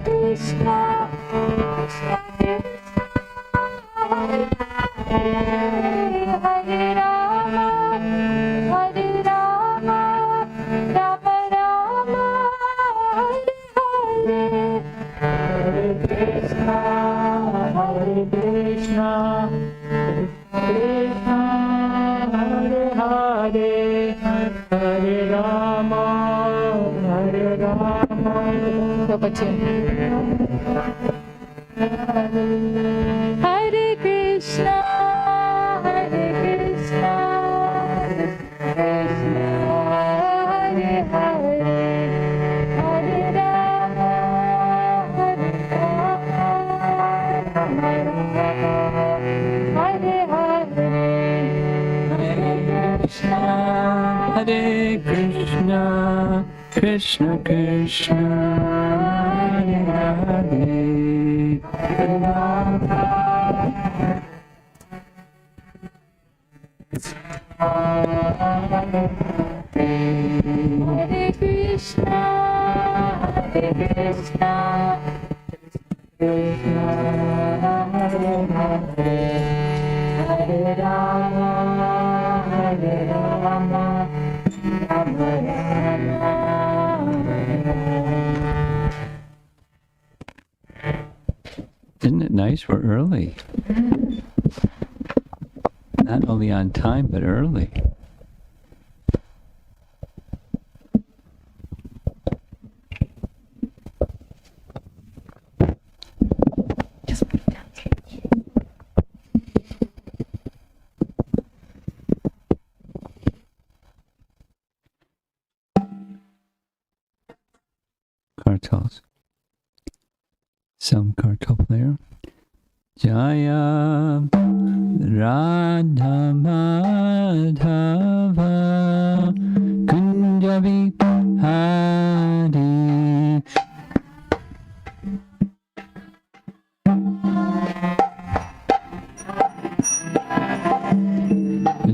Krishna, Krishna Krishna, Hare Hare, Hare Rama, Hare Rama, Rama Rama, Hare Hare, Hare Krishna, Hare Krishna, Krishna Hare Hare, Hare Rama, Hare Rama. Hare Krishna, Hare Krishna, Krishna Hare Hare, Hare Rama, Hare Rama, Rama Rama, Hare Hare, Hare Krishna, Hare Krishna, Krishna Krishna, Hare Hare, Hare Rama. Hare Krishna, Hare Krishna, Krishna Hare Hare, Hare Rama, Hare Rama, Rama Rama. Isn't it nice? We're early. Not only on time, but early. Kartals. Some kartal player. Jaya Radha Madhava Kunjabi Hari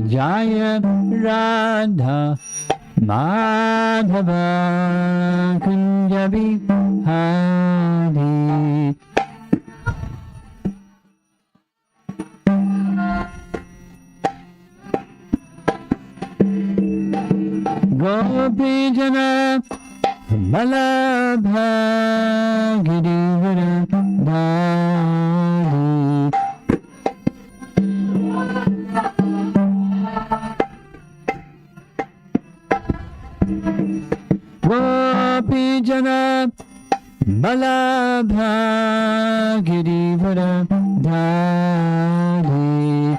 Jaya Radha Madhava Kunjabi Hari Gopi Jana Malabha Girivara Dhari Gopi Jana Malabha Girivara Dhari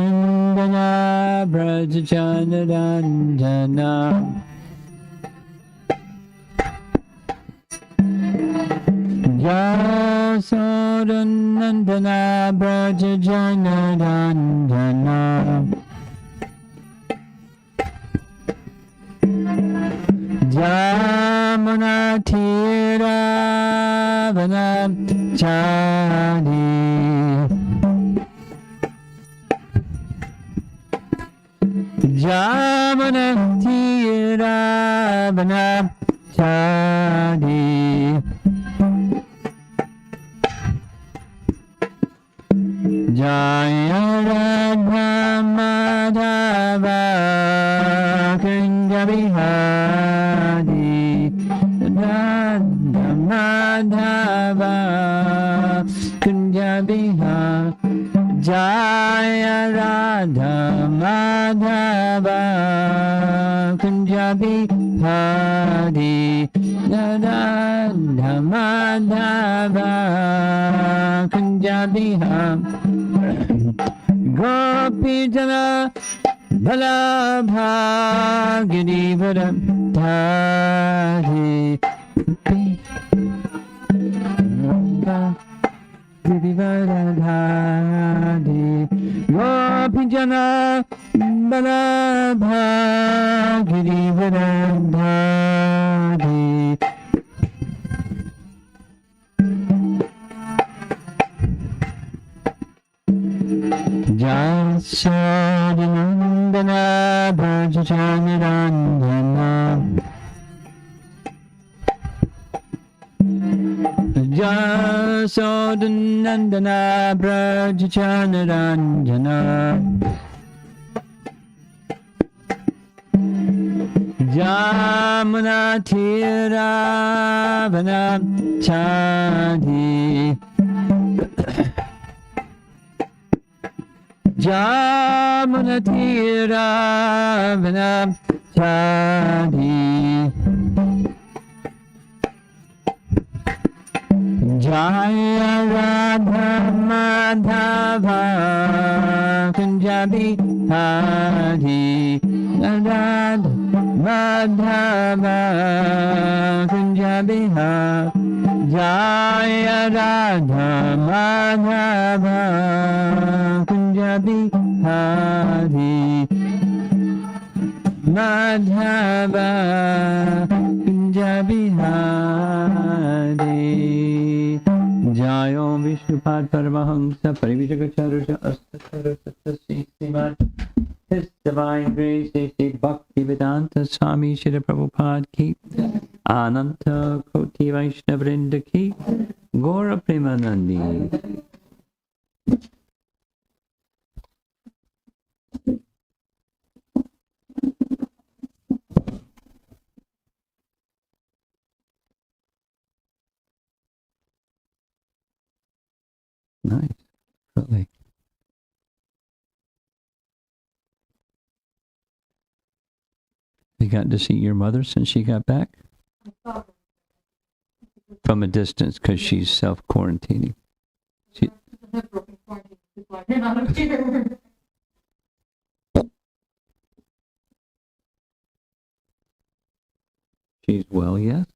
Yasodanandana Brajachanarandana Yasodanandana Brajachanarandana Jamana Tira Vanachari Jamana Tira Vanachari Jaya Radha Madhava Kunja Bihari Radha Madhava Kunja Bihari Jaya Radha Madhava Kunja Bihari Radha Madhava Kunja Bihari Gopi Jana Balabha Girivara Dhari Girivara Dhari Gopi Jana Balabha Girivara Dhari Jasodanandana Bhajajanarandana Jasodanandana Bhajajanarandana Jamuna Tiravana Chadi Jamuna Tiravana Chadi Jaya Radha Madhava Kunjabi Hari Radha Madhava Kunjabi Hari Jaya Radha Madhava Kunjabi Hari Madhava Kunjabi Hari Jayo Vishnupad Paramahamsa Parivijagacharya Astacara Sattasi Sriman His Divine Grace Sri Bhakti Vedanta Swami Shri Prabhupada Ki Ananta Koti Vaishnavrinda Ki Gora Premanandi. Nice, really. You got to see your mother since she got back? From a distance, because she's self-quarantining. She, she's well, yes?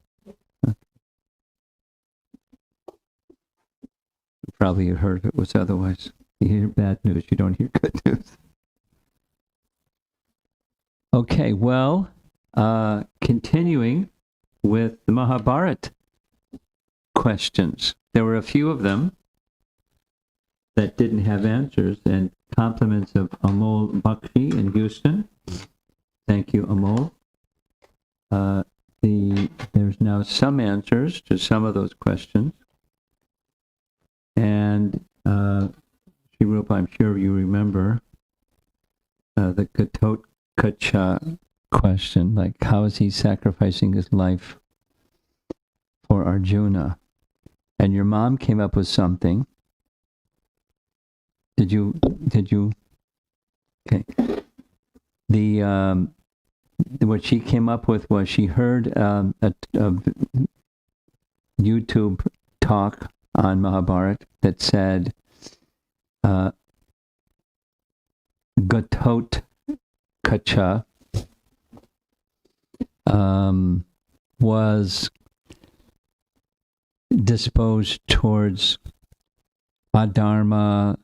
Probably you heard if it was otherwise. You hear bad news, you don't hear good news. Okay, well, continuing with the Mahabharata questions. There were a few of them that didn't have answers, and compliments of Amol Bakshi in Houston. Thank you, Amol. There's now some answers to some of those questions. And Sri Rupa, I'm sure you remember the Gatotkacha question, like how is he sacrificing his life for Arjuna? And your mom came up with something. Did you? Okay. What she came up with was she heard a YouTube talk on Mahabharata that said Gatotkacha was disposed towards adharma,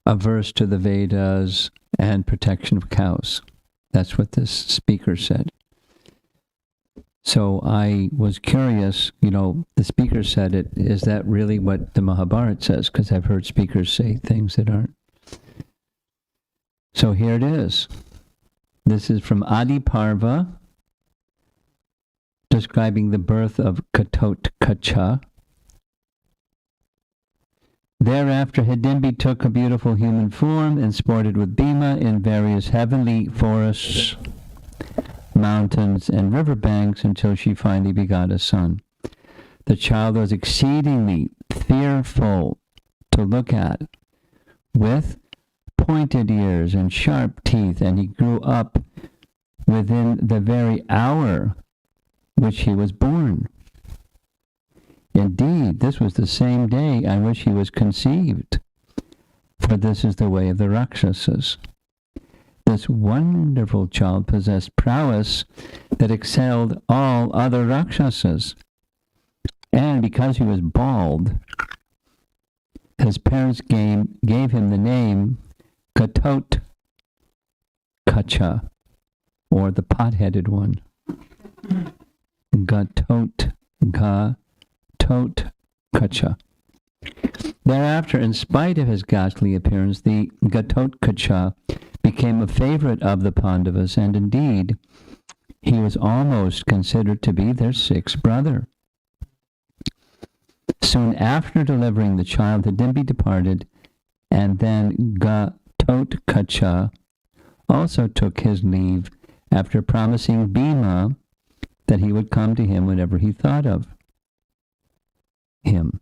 averse to the Vedas, and protection of cows. That's what this speaker said. So I was curious, the speaker said it, is that really what the Mahabharata says? Because I've heard speakers say things that aren't. So here it is. This is from Adi Parva, describing the birth of Gatotkacha. Thereafter, Hidimbi took a beautiful human form and sported with Bhima in various heavenly forests, mountains, and riverbanks until she finally begot a son. The child was exceedingly fearful to look at, with pointed ears and sharp teeth, and he grew up within the very hour which he was born. Indeed, this was the same day on which he was conceived, for this is the way of the Rakshasas. This wonderful child possessed prowess that excelled all other Rakshasas. And because he was bald, his parents gave him the name Gatotkacha, or the pot-headed one. Gatotkacha. Thereafter, in spite of his ghastly appearance, the Gatotkacha became a favorite of the Pandavas, and indeed, he was almost considered to be their sixth brother. Soon after delivering the child, Hidimbi departed, and then Gatotkacha also took his leave after promising Bhima that he would come to him whenever he thought of him.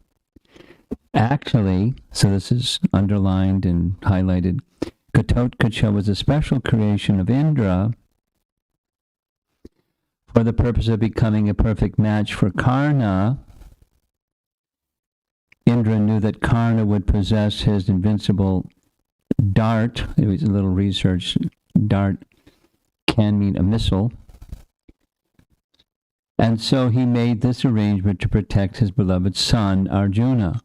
Actually, so this is underlined and highlighted, Gatotkacha was a special creation of Indra for the purpose of becoming a perfect match for Karna. Indra knew that Karna would possess his invincible dart. It was a little research. Dart can mean a missile. And so he made this arrangement to protect his beloved son, Arjuna.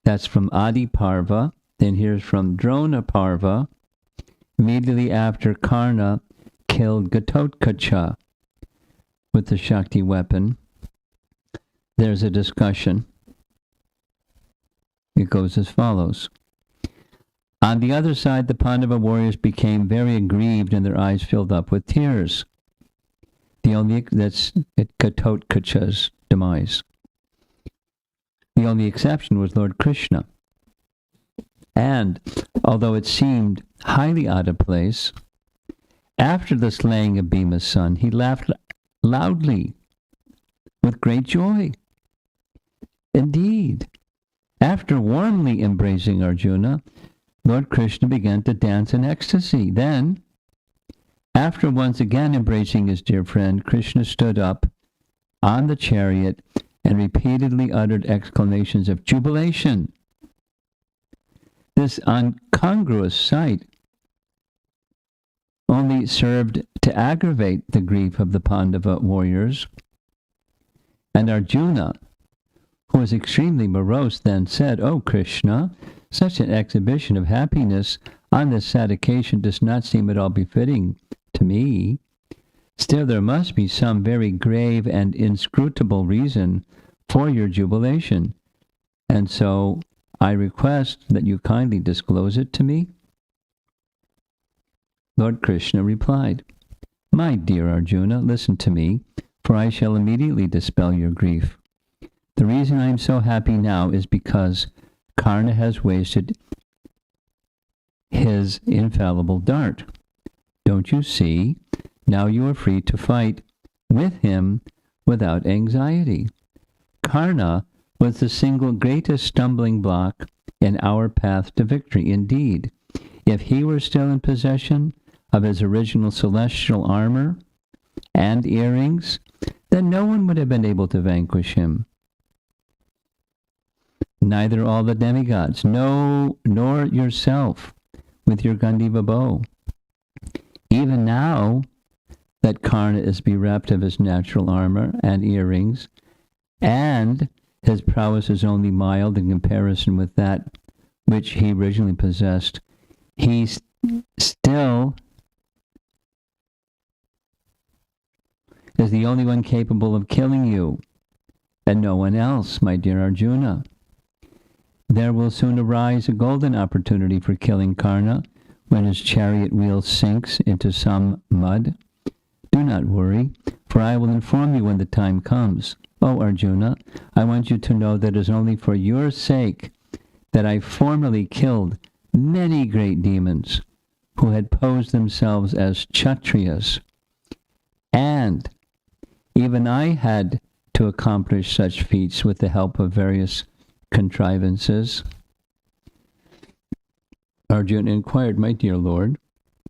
That's from Adi Parva. Then here's from Drona Parva. Immediately after Karna killed Gatotkacha with the Shakti weapon, there's a discussion. It goes as follows. On the other side, the Pandava warriors became very aggrieved and their eyes filled up with tears. That's Gatotkacha's demise. The only exception was Lord Krishna. And although it seemed highly out of place, after the slaying of Bhima's son, he laughed loudly with great joy. Indeed, after warmly embracing Arjuna, Lord Krishna began to dance in ecstasy. Then, after once again embracing his dear friend, Krishna stood up on the chariot and repeatedly uttered exclamations of jubilation. This incongruous sight only served to aggravate the grief of the Pandava warriors. And Arjuna, who was extremely morose, then said, "O Krishna, such an exhibition of happiness on this sad occasion does not seem at all befitting to me. Still, there must be some very grave and inscrutable reason for your jubilation, and so I request that you kindly disclose it to me." Lord Krishna replied, "My dear Arjuna, listen to me, for I shall immediately dispel your grief. The reason I am so happy now is because Karna has wasted his infallible dart. Don't you see? Now you are free to fight with him without anxiety. Karna was the single greatest stumbling block in our path to victory. Indeed, if he were still in possession of his original celestial armor and earrings, then no one would have been able to vanquish him. Neither all the demigods, no, nor yourself with your Gandiva bow. Even now that Karna is bereft of his natural armor and earrings, and his prowess is only mild in comparison with that which he originally possessed, he still is the only one capable of killing you, and no one else, my dear Arjuna. There will soon arise a golden opportunity for killing Karna when his chariot wheel sinks into some mud. Do not worry, for I will inform you when the time comes. Oh, Arjuna, I want you to know that it is only for your sake that I formerly killed many great demons who had posed themselves as Kshatriyas. And even I had to accomplish such feats with the help of various contrivances." Arjuna inquired, "My dear Lord,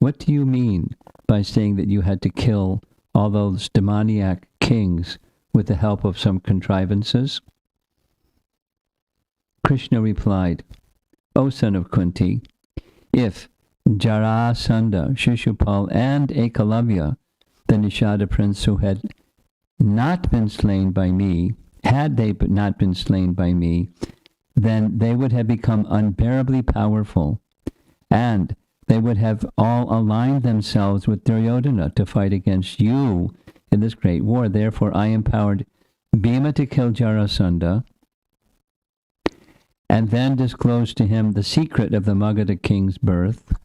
what do you mean by saying that you had to kill all those demoniac kings with the help of some contrivances?" Krishna replied, "O son of Kunti, if Jarasandha, Shishupal, and Ekalavya, the Nishada prince who had not been slain by me, had they but not been slain by me, then they would have become unbearably powerful, and they would have all aligned themselves with Duryodhana to fight against you in this great war. Therefore I empowered Bhima to kill Jarasandha, and then disclosed to him the secret of the Magadha king's birth,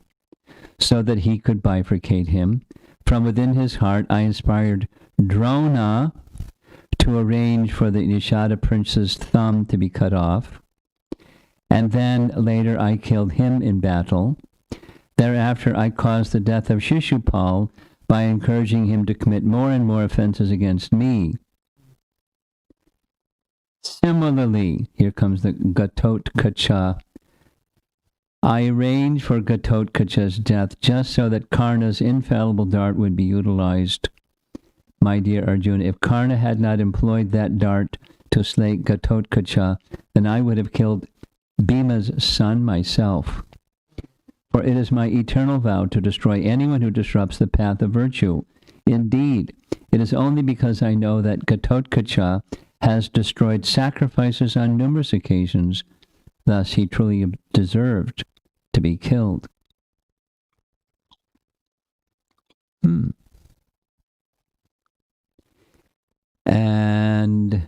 so that he could bifurcate him. From within his heart, I inspired Drona to arrange for the Nishada prince's thumb to be cut off, and then later I killed him in battle. Thereafter I caused the death of Shishupal by encouraging him to commit more and more offenses against me. Similarly, here comes the Gatotkacha. I arranged for Gatotkacha's death just so that Karna's infallible dart would be utilized. My dear Arjuna, if Karna had not employed that dart to slay Gatotkacha, then I would have killed Bhima's son myself. For it is my eternal vow to destroy anyone who disrupts the path of virtue. Indeed, it is only because I know that Gatotkacha has destroyed sacrifices on numerous occasions, thus he truly deserved to be killed. And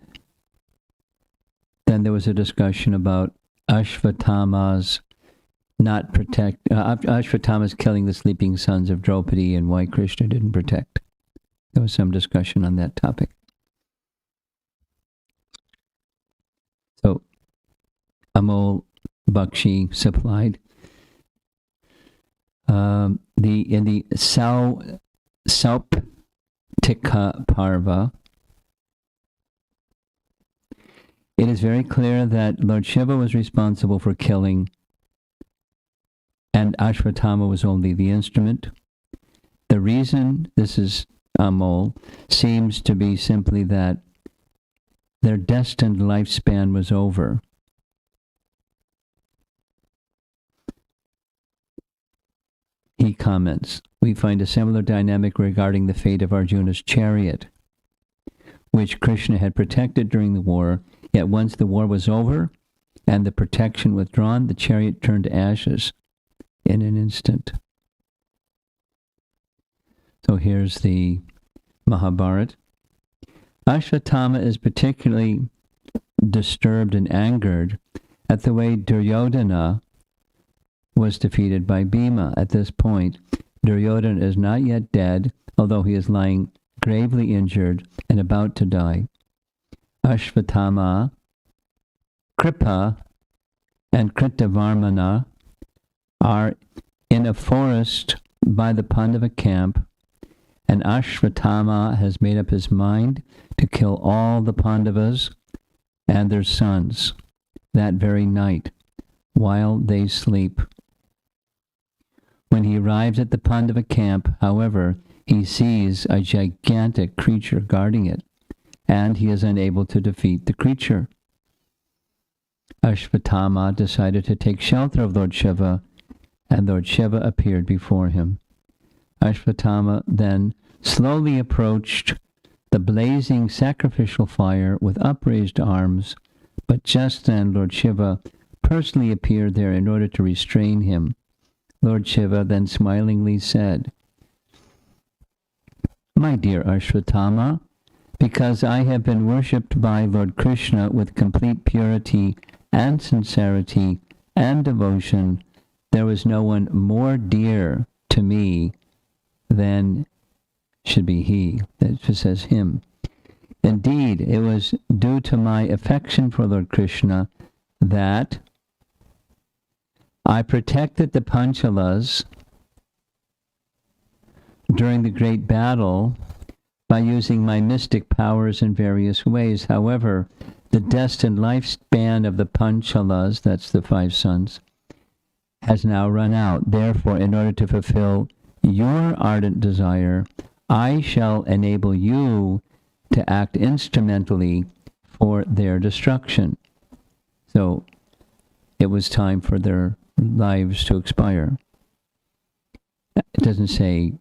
then there was a discussion about Ashvatthama's Ashvatthama's killing the sleeping sons of Draupadi and why Krishna didn't protect. There was some discussion on that topic. So, Amol Bakshi supplied in the Sauptika Parva. It is very clear that Lord Shiva was responsible for killing, and Ashvatthama was only the instrument. The reason, this is Amol, seems to be simply that their destined lifespan was over. He comments, we find a similar dynamic regarding the fate of Arjuna's chariot, which Krishna had protected during the war, yet once the war was over and the protection withdrawn, the chariot turned to ashes in an instant. So here's the Mahabharata. Ashvatthama is particularly disturbed and angered at the way Duryodhana was defeated by Bhima. At this point, Duryodhana is not yet dead, although he is lying gravely injured and about to die. Ashvatthama, Kripa, and Kritavarmana are in a forest by the Pandava camp, and Ashvatthama has made up his mind to kill all the Pandavas and their sons that very night while they sleep. When he arrives at the Pandava camp, however, he sees a gigantic creature guarding it, and he is unable to defeat the creature. Ashvatthama decided to take shelter of Lord Shiva, and Lord Shiva appeared before him. Ashvatthama then slowly approached the blazing sacrificial fire with upraised arms, but just then Lord Shiva personally appeared there in order to restrain him. Lord Shiva then smilingly said, "My dear Ashvatthama, because I have been worshipped by Lord Krishna with complete purity and sincerity and devotion, there was no one more dear to me than should be he." That says him. Indeed, it was due to my affection for Lord Krishna that I protected the Panchalas during the great battle by using my mystic powers in various ways. However, the destined lifespan of the Panchalas, that's the 5 sons, has now run out. Therefore, in order to fulfill your ardent desire, I shall enable you to act instrumentally for their destruction. So, it was time for their lives to expire. It doesn't say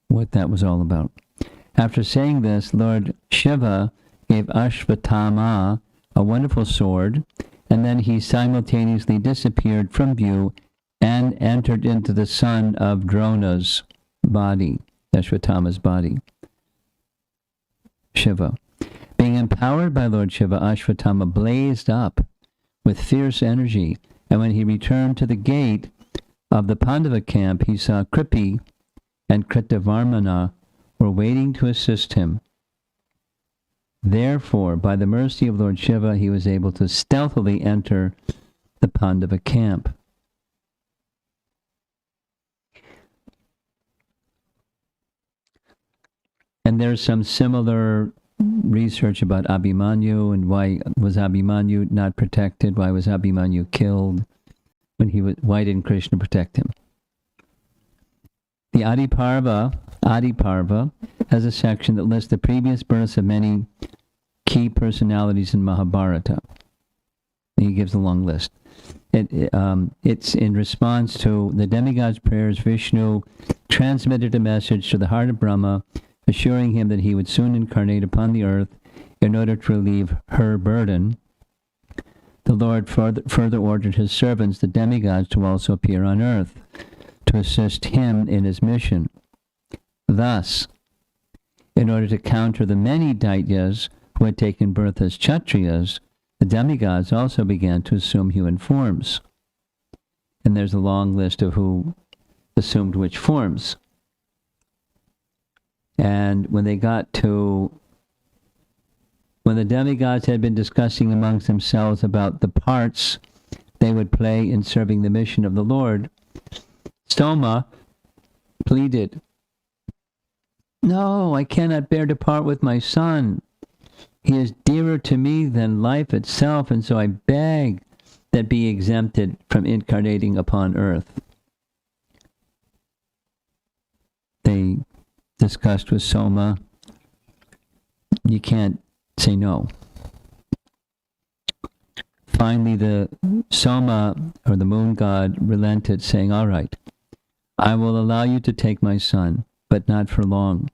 what that was all about. After saying this, Lord Shiva gave Ashvatthama a wonderful sword, and then he simultaneously disappeared from view and entered into the son of Drona's body, Ashvatthama's body, Shiva. Being empowered by Lord Shiva, Ashvatthama blazed up with fierce energy, and when he returned to the gate of the Pandava camp, he saw Kripi and Kritavarmana were waiting to assist him. Therefore, by the mercy of Lord Shiva, he was able to stealthily enter the Pandava camp. And there's some similar research about Abhimanyu and why was Abhimanyu not protected? Why was Abhimanyu killed? Why didn't Krishna protect him? The Adiparva has a section that lists the previous births of many key personalities in Mahabharata. He gives a long list. It's in response to the demigod's prayers. Vishnu transmitted a message to the heart of Brahma, assuring him that he would soon incarnate upon the earth in order to relieve her burden. The Lord further ordered his servants, the demigods, to also appear on earth to assist him in his mission. Thus, in order to counter the many Daityas who had taken birth as Kshatriyas, the demigods also began to assume human forms. And there's a long list of who assumed which forms. And when the demigods had been discussing amongst themselves about the parts they would play in serving the mission of the Lord, Soma pleaded, "No, I cannot bear to part with my son. He is dearer to me than life itself, and so I beg that be exempted from incarnating upon earth." They discussed with Soma. You can't say no. Finally, the Soma, or the moon god, relented, saying, "All right, I will allow you to take my son, but not for long."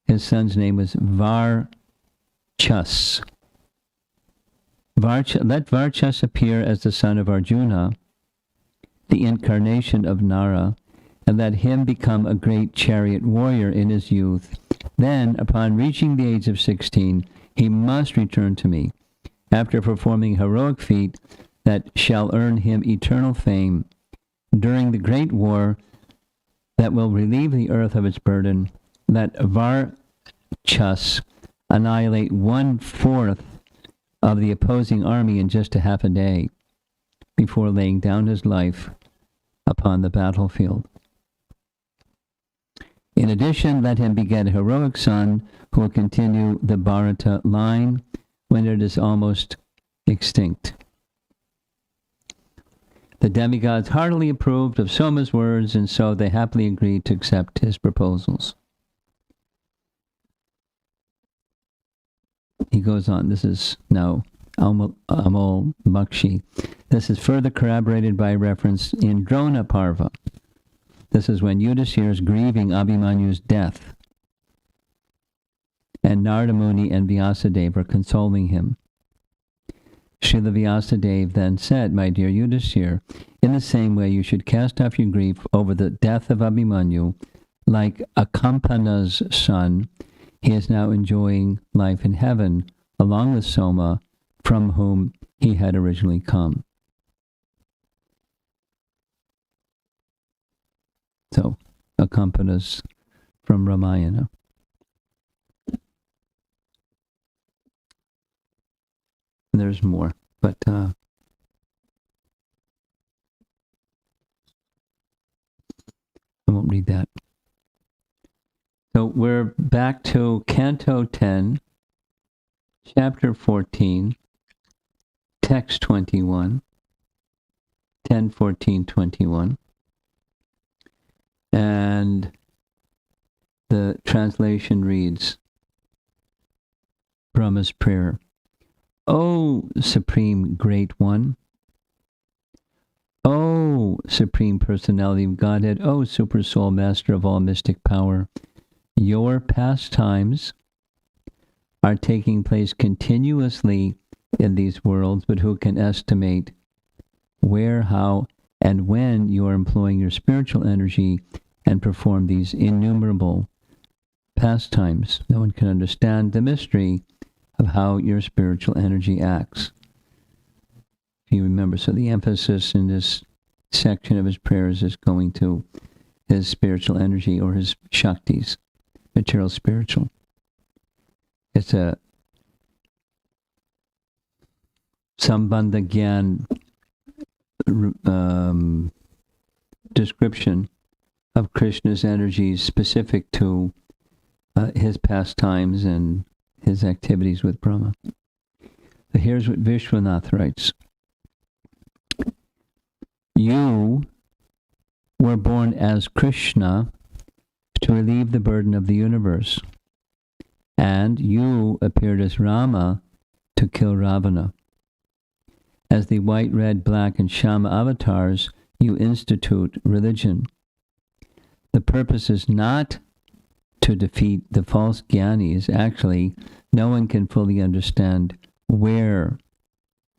His son's name was Varchas. Let Varchas appear as the son of Arjuna, the incarnation of Nara, and let him become a great chariot warrior in his youth. Then, upon reaching the age of 16, he must return to me, after performing heroic feat that shall earn him eternal fame. During the great war that will relieve the earth of its burden, let Varchas annihilate 1/4 of the opposing army in just a half a day, before laying down his life upon the battlefield. In addition, let him beget a heroic son who will continue the Bharata line when it is almost extinct. The demigods heartily approved of Soma's words, and so they happily agreed to accept his proposals. He goes on. This is now Amol Bakshi. This is further corroborated by reference in Drona Parva. This is when Yudhisthira is grieving Abhimanyu's death, and Narada Muni and Vyasadeva are consoling him. Srila Vyasadeva then said, "My dear Yudhisthira, in the same way you should cast off your grief over the death of Abhimanyu, like Akampana's son. He is now enjoying life in heaven, along with Soma, from whom he had originally come." So, Akampanas from Ramayana. There's more, but I won't read that. So we're back to Canto 10, Chapter 14, Text 21, 10, 14, 21. And the translation reads, Brahma's prayer. O Supreme Great One, O Supreme Personality of Godhead, O Super Soul Master of all mystic power, your pastimes are taking place continuously in these worlds, but who can estimate where, how, and when you are employing your spiritual energy and perform these innumerable pastimes? No one can understand the mystery of how your spiritual energy acts. If you remember, so the emphasis in this section of his prayers is going to his spiritual energy or his shaktis, material spiritual. It's a Sambandha Gyan description of Krishna's energies specific to his pastimes and his activities with Brahma. So here's what Vishwanath writes. You were born as Krishna to relieve the burden of the universe, and you appeared as Rama to kill Ravana. As the white, red, black, and Shama avatars, you institute religion. The purpose is not to defeat the false jnanis. Actually, no one can fully understand where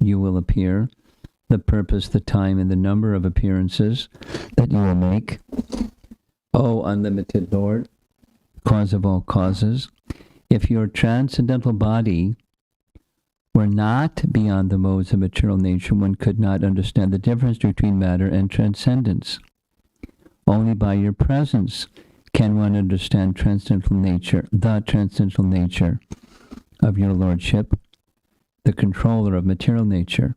you will appear, the purpose, the time, and the number of appearances that you will make. O unlimited Lord, cause of all causes, if your transcendental body were not beyond the modes of material nature, one could not understand the difference between matter and transcendence. Only by your presence can one understand transcendental nature, the transcendental nature of your Lordship, the controller of material nature.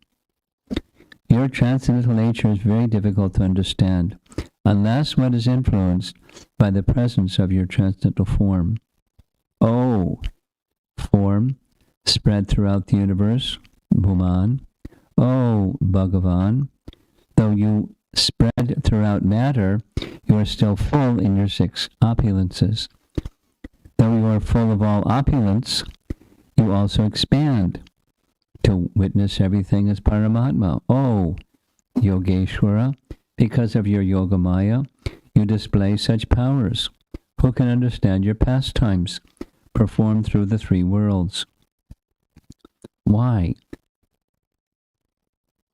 Your transcendental nature is very difficult to understand unless one is influenced by the presence of your transcendental form. O form spread throughout the universe, Bhuman. O Bhagavan, though you spread throughout matter, you are still full in your 6 opulences. Though you are full of all opulence, you also expand to witness everything as Paramatma. O Yogeshwara, because of your Yogamaya, you display such powers. Who can understand your pastimes performed through the 3 worlds? Why?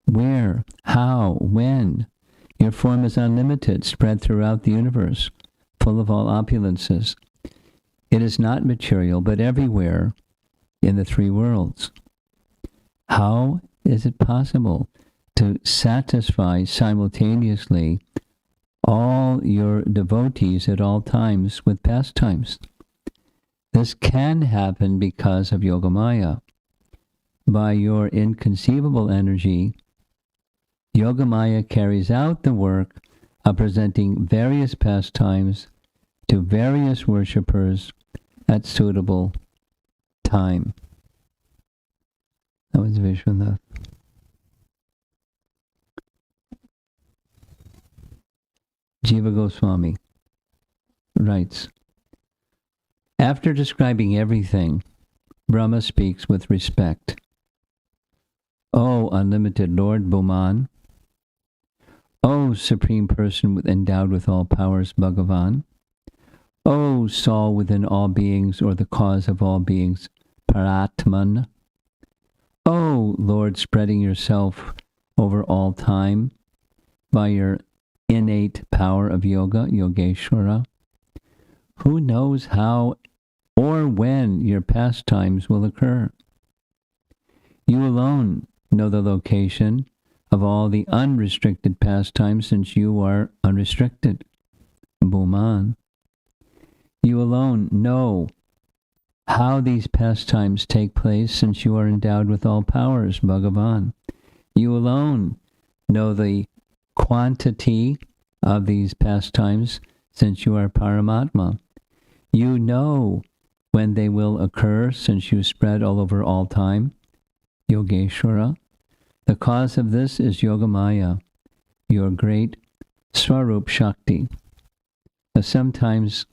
Where? How? When? Your form is unlimited, spread throughout the universe, full of all opulences. It is not material, but everywhere in the 3 worlds. How is it possible to satisfy simultaneously all your devotees at all times with pastimes? This can happen because of Yogamaya. By your inconceivable energy, Yogamaya carries out the work of presenting various pastimes to various worshippers at suitable time. That was Vishwanath. Jiva Goswami writes, after describing everything, Brahma speaks with respect. O unlimited Lord Bhuman, O Supreme Person endowed with all powers, Bhagavan, O Soul within all beings, or the cause of all beings, Paratman, O Lord spreading yourself over all time by your innate power of yoga, Yogeshwara, who knows how or when your pastimes will occur? You alone know the location of all the unrestricted pastimes, since you are unrestricted, Bhuman. You alone know how these pastimes take place, since you are endowed with all powers, Bhagavan. You alone know the quantity of these pastimes, since you are Paramatma. You know when they will occur, since you spread all over all time, Yogeshwara. The cause of this is Yogamaya, your great Swarup Shakti. Sometimes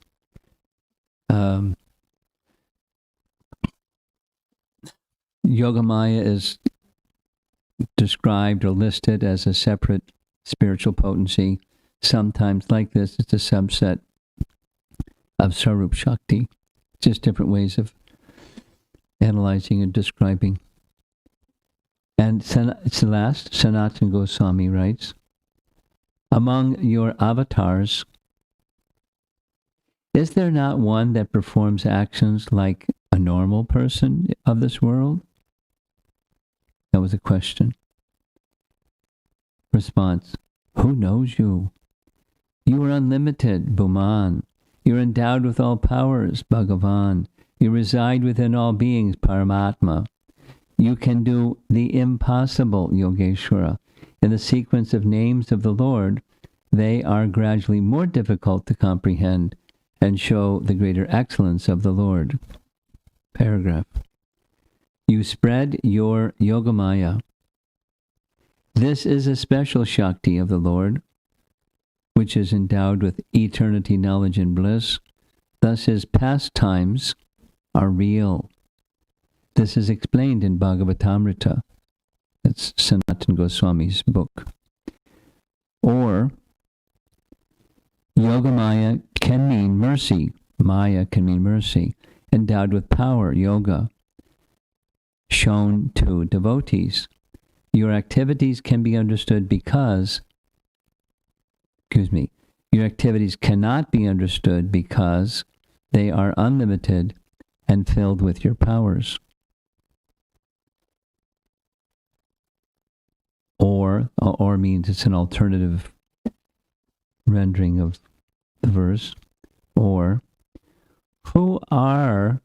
Yogamaya is described or listed as a separate spiritual potency. Sometimes, like this, it's a subset of Swarup Shakti. Just different ways of analyzing and describing. And it's the last, Sanatana Goswami writes, among your avatars, is there not one that performs actions like a normal person of this world? That was a question. Response, who knows you? You are unlimited, Bhuman. You're endowed with all powers, Bhagavan. You reside within all beings, Paramatma. You can do the impossible, Yogeshwara. In the sequence of names of the Lord, they are gradually more difficult to comprehend and show the greater excellence of the Lord. Paragraph. You spread your Yogamaya. This is a special Shakti of the Lord, which is endowed with eternity, knowledge, and bliss. Thus his pastimes are real. This is explained in Bhagavatamrita. That's Sanatana Goswami's book. Or, Yogamaya can mean mercy. Maya can mean mercy. Endowed with power, yoga, shown to devotees. Your activities can be understood because, your activities cannot be understood because they are unlimited and filled with your powers. Or means it's an alternative rendering of the verse. Or, who are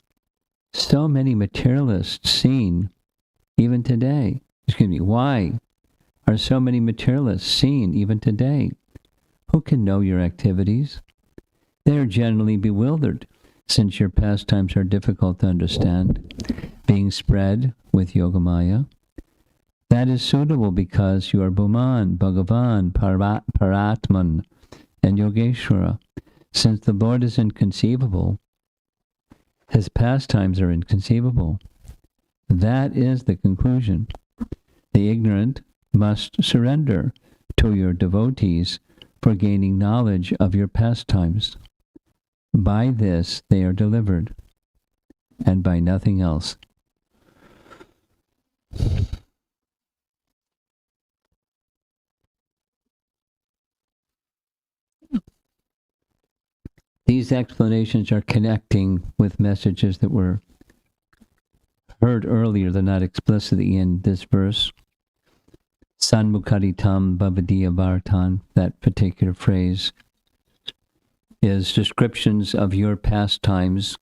so many materialists seen even today? Why are so many materialists seen even today? Who can know your activities? They are generally bewildered, since your pastimes are difficult to understand, being spread with Yogamaya. That is suitable because you are Bhuman, Bhagavan, Paratman, and Yogeshwara. Since the Lord is inconceivable, his pastimes are inconceivable. That is the conclusion. The ignorant must surrender to your devotees for gaining knowledge of your pastimes. By this they are delivered, and by nothing else. These explanations are connecting with messages that were heard earlier. They're not explicitly in this verse. Sanmukaritam Bhavadiya Vartan, that particular phrase, is descriptions of your pastimes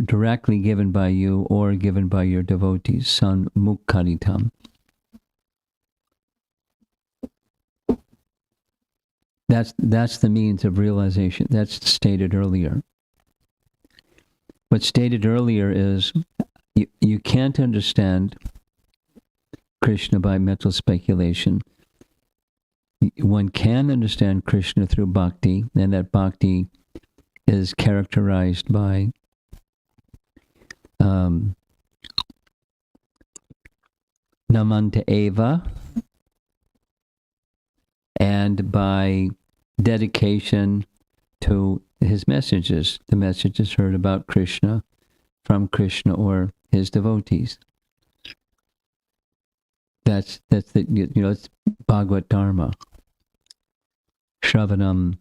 directly given by you or given by your devotees. Sanmukaritam. That's the means of realization. That's stated earlier. What's stated earlier is you can't understand Krishna by mental speculation. One can understand Krishna through bhakti, and that bhakti is characterized by namanta eva, and by dedication to his messages, the messages heard about Krishna from Krishna or his devotees. That's it's Bhagavad Dharma. Shravanam,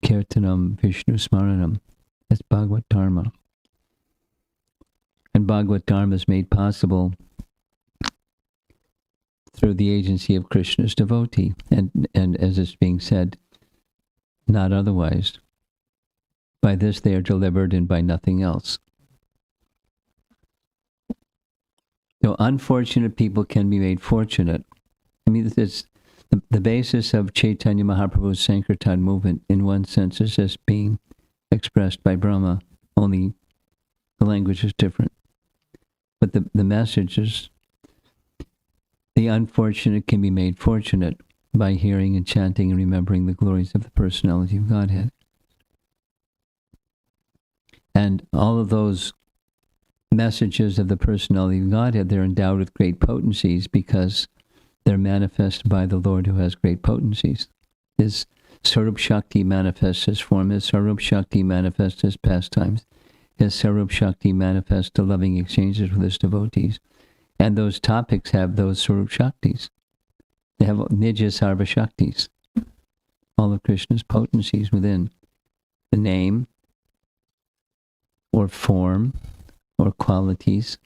Kirtanam, Vishnu Smaranam. That's Bhagavad Dharma. And Bhagavad Dharma is made possible through the agency of Krishna's devotee, and as it's being said, not otherwise. By this they are delivered, and by nothing else. So unfortunate people can be made fortunate. I mean, it's the basis of Chaitanya Mahaprabhu's Sankirtan movement, in one sense, is just being expressed by Brahma, only the language is different. But the message is, the unfortunate can be made fortunate by hearing and chanting and remembering the glories of the personality of Godhead. And all of those messages of the personality of Godhead, they're endowed with great potencies because they're manifested by the Lord who has great potencies. His Sarup Shakti manifests his form, his Sarup Shakti manifests his pastimes, his Sarup Shakti manifests the loving exchanges with his devotees. And those topics have those Sarup Shaktis. They have Nija Sarva Shaktis, all of Krishna's potencies within the name, or form or qualities.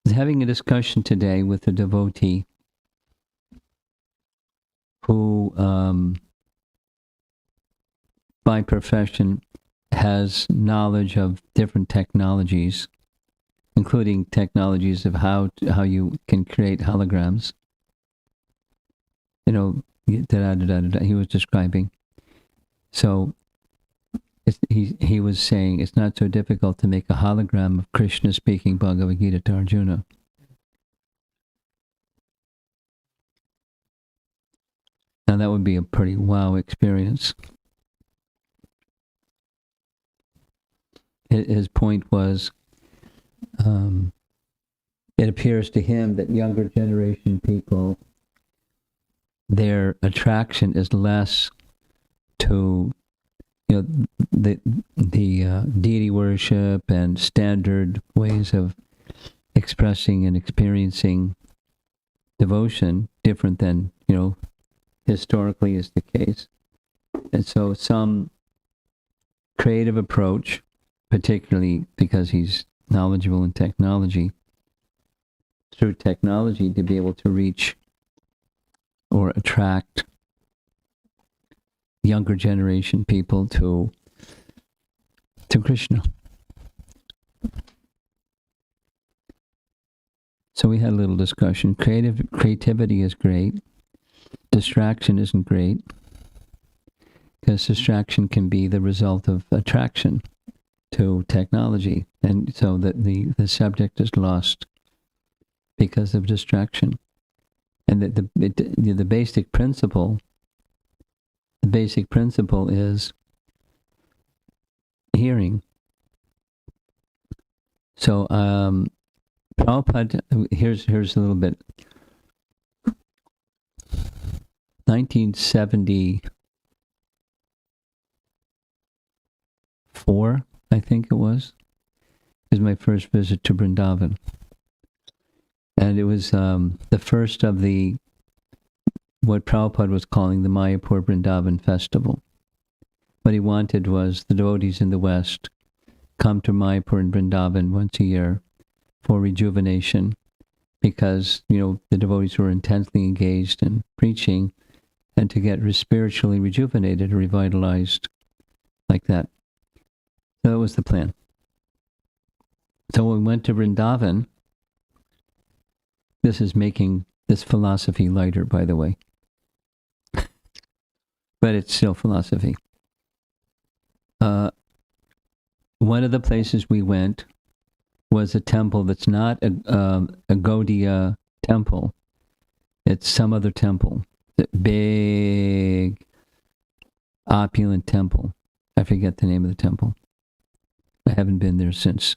I was having a discussion today with a devotee who, by profession, has knowledge of different technologies, including technologies of how you can create holograms. You know, he was describing. So he was saying it's not so difficult to make a hologram of Krishna speaking Bhagavad Gita to Arjuna. Now that would be a pretty wow experience. His point was, it appears to him that younger generation people, their attraction is less to, you know, the deity worship and standard ways of expressing and experiencing devotion, different than, you know, historically is the case. And so some creative approach, particularly because he's knowledgeable in technology, through technology to be able to reach or attract younger generation people to Krishna. So we had a little discussion. Creativity is great. Distraction isn't great, because distraction can be the result of attraction to technology, and so that the subject is lost because of distraction. And the basic principle is hearing. So Prabhupada, here's a little bit. 1974, I think it was my first visit to Vrindavan. And it was the first of what Prabhupada was calling the Mayapur Vrindavan Festival. What he wanted was the devotees in the West come to Mayapur and Vrindavan once a year for rejuvenation, because, you know, the devotees were intensely engaged in preaching, and to get spiritually rejuvenated, revitalized like that. So that was the plan. So when we went to Vrindavan, this is making this philosophy lighter, by the way. But it's still philosophy. One of the places we went was a temple that's not a Gaudiya temple. It's some other temple. The big, opulent temple. I forget the name of the temple. I haven't been there since.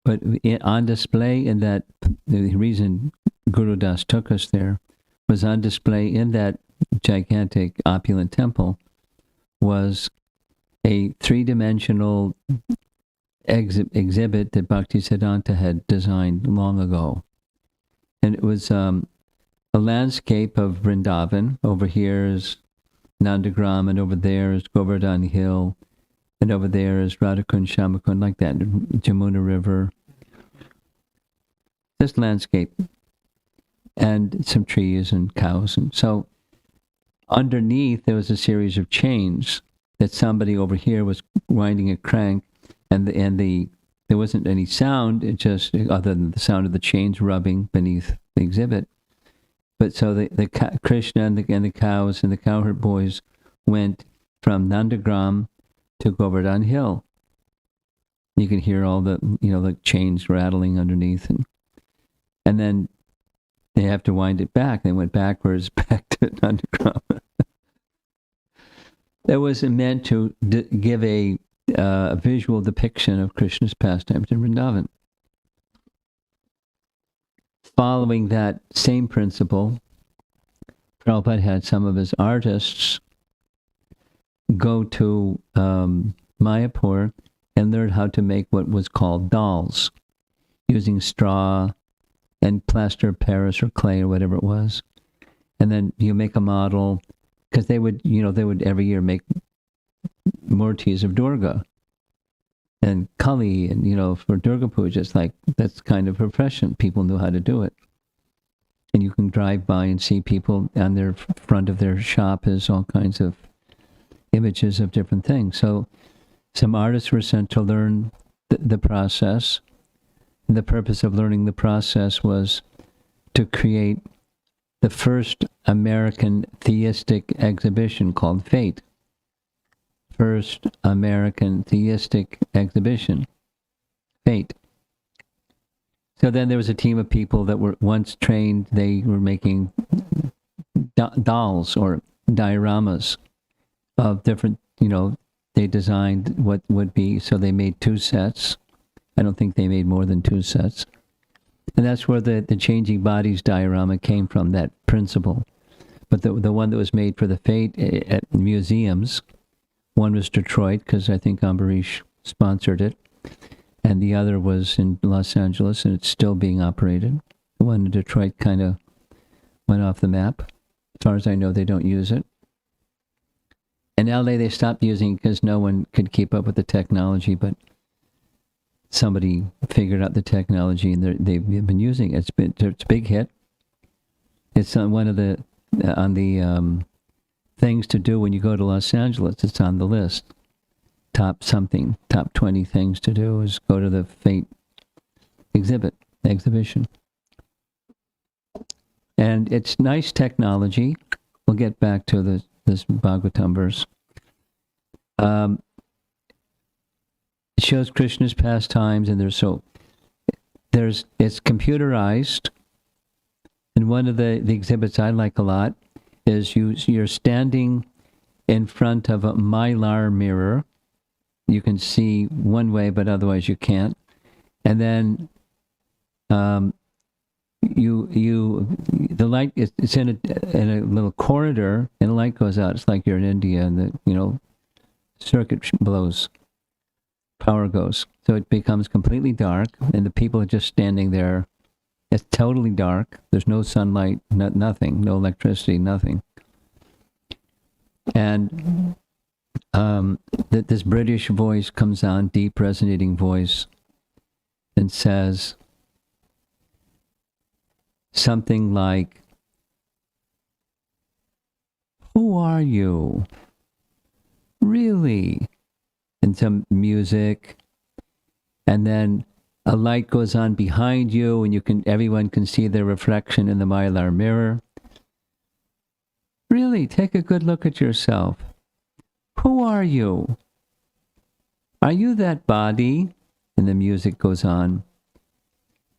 But on display in that, the reason Guru Das took us there, was on display in that gigantic, opulent temple was a three-dimensional exhibit that Bhaktisiddhanta had designed long ago. And it was a landscape of Vrindavan. Over here is Nandagram, and over there is Govardhan Hill, and over there is Radhakund, Shamakund, like that, Jamuna River. This landscape. And some trees and cows. And so underneath there was a series of chains that somebody over here was winding a crank, and there wasn't any sound, it just, other than the sound of the chains rubbing beneath the exhibit. But so the Krishna and the cows and the cowherd boys went from Nandagram to Govardhan Hill. You can hear all the, you know, the chains rattling underneath, and then they have to wind it back. They went backwards back to Nandagram. That was meant to give a visual depiction of Krishna's pastimes in Vrindavan. Following that same principle, Prabhupada had some of his artists go to Mayapur and learned how to make what was called dolls, using straw and plaster of Paris or clay or whatever it was. And then you make a model, because they would every year make murtis of Durga and Kali, and for Durga Puja, it's like, that's kind of profession. People knew how to do it. And you can drive by and see people on their front of their shop is all kinds of images of different things. So some artists were sent to learn the process. And the purpose of learning the process was to create the first American theistic exhibition called Fate. First American theistic exhibition, Fate. So then there was a team of people that were once trained. They were making dolls or dioramas of different, they designed what would be, so they made 2 sets. I don't think they made more than 2 sets. And that's where the changing bodies diorama came from, that principle. But the one that was made for the Fate at museums, one was Detroit, because I think Ambarish sponsored it, and the other was in Los Angeles, and it's still being operated. The one in Detroit kind of went off the map. As far as I know, they don't use it. In LA, they stopped using it because no one could keep up with the technology, but somebody figured out the technology, and they've been using it. It's a big hit. It's on one of the things to do when you go to Los Angeles. It's on the list. Top 20 things to do is go to the Fate exhibition. And it's nice technology. We'll get back to this Bhagavatam verse. It shows Krishna's pastimes, and it's computerized. And one of the exhibits I like a lot is you're standing in front of a mylar mirror. You can see one way, but otherwise you can't. And then the light, it's in a little corridor, and the light goes out. It's like you're in India, and the circuit blows, power goes. So it becomes completely dark, and the people are just standing there. It's totally dark. There's no sunlight, nothing, no electricity, nothing. And this British voice comes on, deep resonating voice, and says something like, "Who are you? Really?" And some music, and then a light goes on behind you, and everyone can see their reflection in the mylar mirror. Really, take a good look at yourself. Who are you? Are you that body? And the music goes on.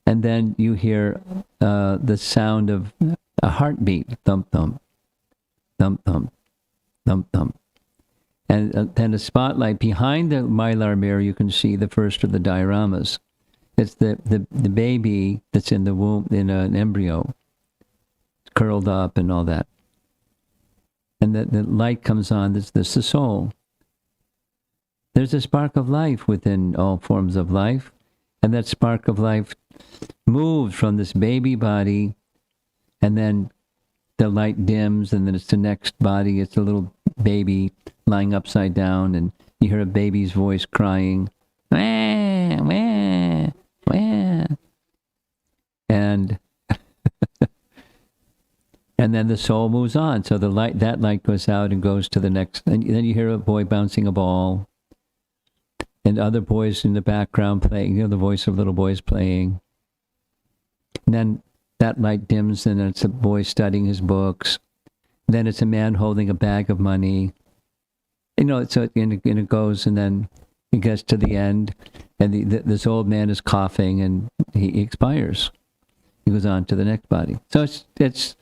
And then you hear the sound of a heartbeat. Thump, thump, thump, thump, thump, thump. And then a spotlight behind the mylar mirror, you can see the first of the dioramas. It's the baby that's in the womb, in an embryo, curled up and all that. And the light comes on, this is the soul. There's a spark of life within all forms of life, and that spark of life moves from this baby body, and then the light dims, and then it's the next body. It's a little baby lying upside down, and you hear a baby's voice crying, wah, wah, wah. And and then the soul moves on. So that light goes out and goes to the next. And then you hear a boy bouncing a ball, and other boys in the background playing. The voice of little boys playing. And then that light dims, and it's a boy studying his books. Then it's a man holding a bag of money. So it goes, and then it gets to the end, and this old man is coughing, and he expires. He goes on to the next body. So it's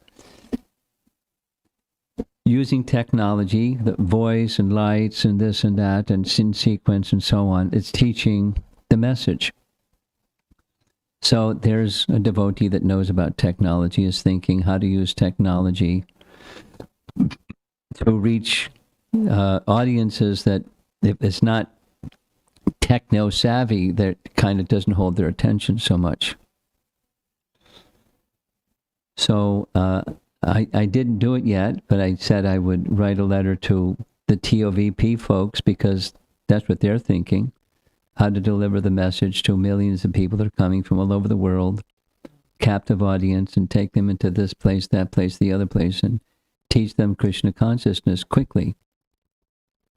using technology, the voice and lights and this and that, and in sequence and so on. It's teaching the message. So there's a devotee that knows about technology, is thinking how to use technology to reach audiences that it's not techno-savvy that kind of doesn't hold their attention so much. So I didn't do it yet, but I said I would write a letter to the TOVP folks because that's what they're thinking, how to deliver the message to millions of people that are coming from all over the world, captive audience, and take them into this place, that place, the other place, and teach them Krishna consciousness quickly.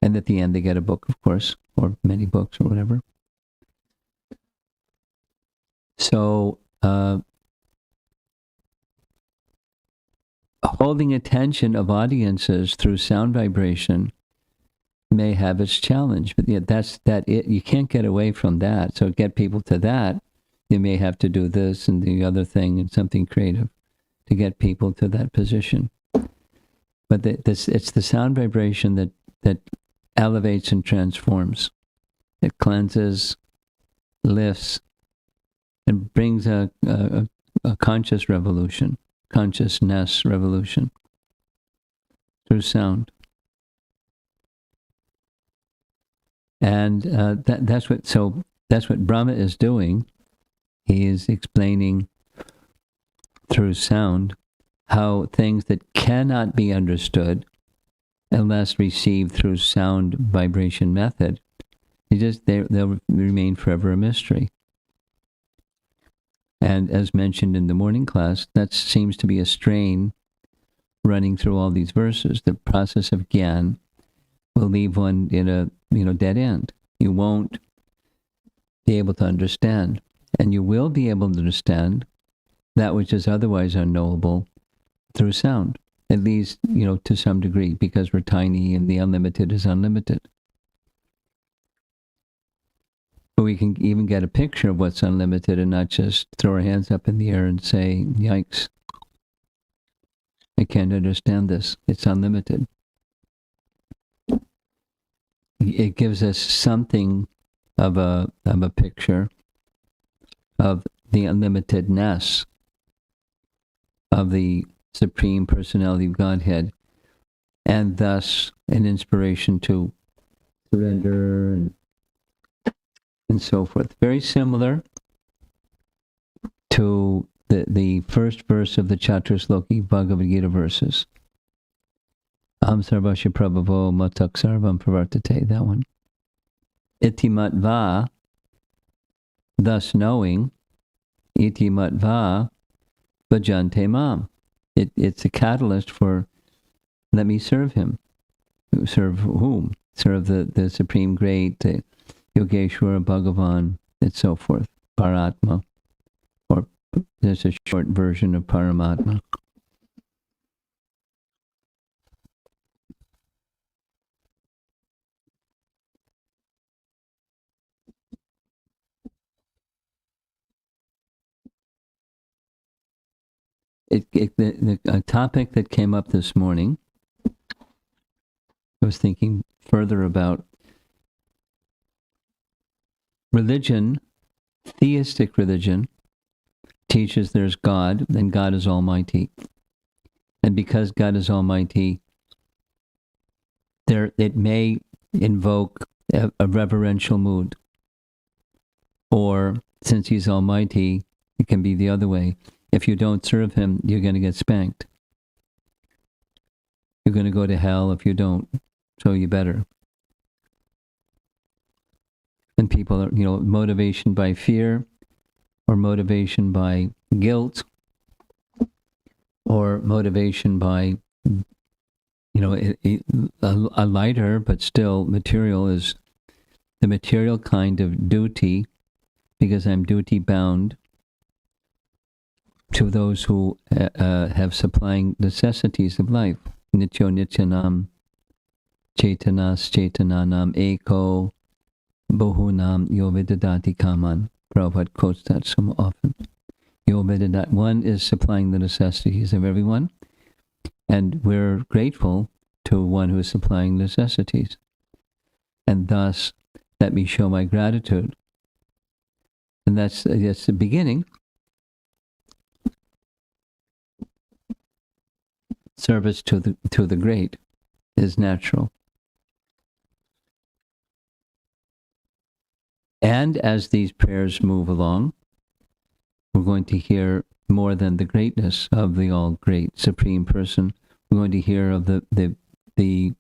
And at the end, they get a book, of course, or many books or whatever. So, holding attention of audiences through sound vibration may have its challenge, but yeah, that's it. You can't get away from that. So get people to that, you may have to do this and the other thing and something creative to get people to that position. But it's the sound vibration that elevates and transforms. It cleanses, lifts, and brings a conscious revolution, consciousness revolution through sound. And that's what Brahma is doing. He is explaining through sound how things that cannot be understood unless received through sound vibration method, they'll remain forever a mystery. And as mentioned in the morning class, that seems to be a strain running through all these verses. The process of Gyan will leave one in a dead end. You won't be able to understand. And you will be able to understand that which is otherwise unknowable through sound, at least, to some degree, because we're tiny and the unlimited is unlimited. But we can even get a picture of what's unlimited and not just throw our hands up in the air and say, yikes, I can't understand this. It's unlimited. It gives us something of a picture of the unlimitedness of the Supreme Personality of Godhead, and thus an inspiration to surrender and so forth. Very similar to the first verse of the Chaturshloki Bhagavad Gita verses. Aham sarvasya prabhavo matak sarvam pravartate, that one. Iti matva, thus knowing, iti matva bhajante mam. It's a catalyst for, let me serve him. Serve whom? Serve the Supreme Great, the Yogeshwara, Bhagavan, and so forth. Paratma. Or there's a short version of Paramatma. The topic that came up this morning, I was thinking further about religion. Theistic religion teaches there's God and God is almighty. And because God is almighty, it may invoke a reverential mood. Or since he's almighty, it can be the other way. If you don't serve him, you're going to get spanked. You're going to go to hell if you don't, so you better. And people are, motivation by fear, or motivation by guilt, or motivation by, a lighter but still material is the material kind of duty, because I'm duty bound to those who have supplying necessities of life. Nityo nityanam, chaitanas chaitananam, eko bahunam yo vidadati kaman. Prabhupada quotes that so often. Yo vidadat. One is supplying the necessities of everyone, and we're grateful to one who is supplying necessities. And thus, let me show my gratitude. And that's the beginning. Service to the great is natural. And as these prayers move along, we're going to hear more than the greatness of the all-great Supreme Person. We're going to hear of the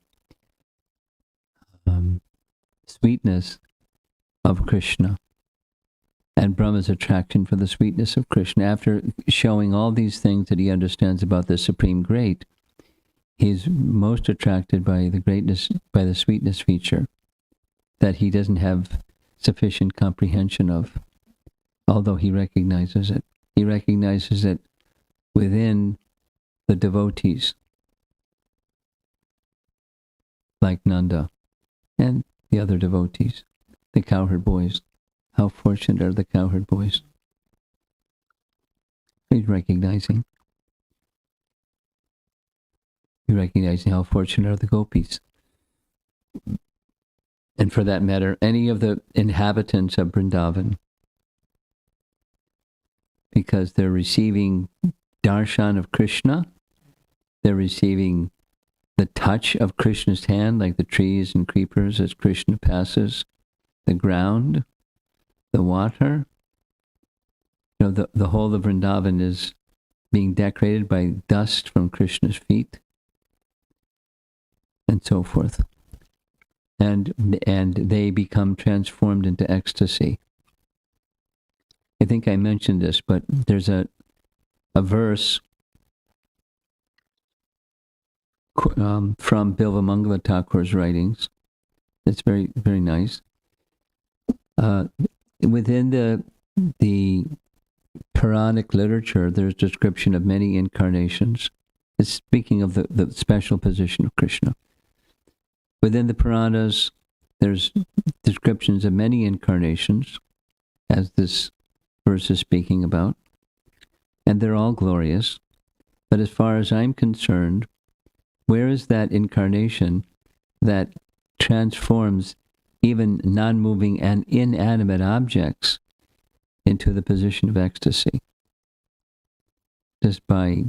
sweetness of Krishna and Brahma's attraction for the sweetness of Krishna. After showing all these things that he understands about the Supreme Great, he's most attracted by the greatness, by the sweetness feature that he doesn't have sufficient comprehension of, although he recognizes it. He recognizes it within the devotees, like Nanda and the other devotees, the cowherd boys. How fortunate are the cowherd boys? He's recognizing how fortunate are the gopis. And for that matter, any of the inhabitants of Vrindavan, because they're receiving darshan of Krishna, they're receiving the touch of Krishna's hand, like the trees and creepers as Krishna passes, the ground, the water. You know, the whole of Vrindavan is being decorated by dust from Krishna's feet, and so forth. And they become transformed into ecstasy. I think I mentioned this, but there's a verse from Bilvamangala Thakur's writings. It's very, very nice. Within the Puranic literature, there's description of many incarnations. It's speaking of the special position of Krishna. Within the Puranas, there's descriptions of many incarnations, as this verse is speaking about, and they're all glorious. But as far as I'm concerned, where is that incarnation that transforms even non-moving and inanimate objects into the position of ecstasy? Just by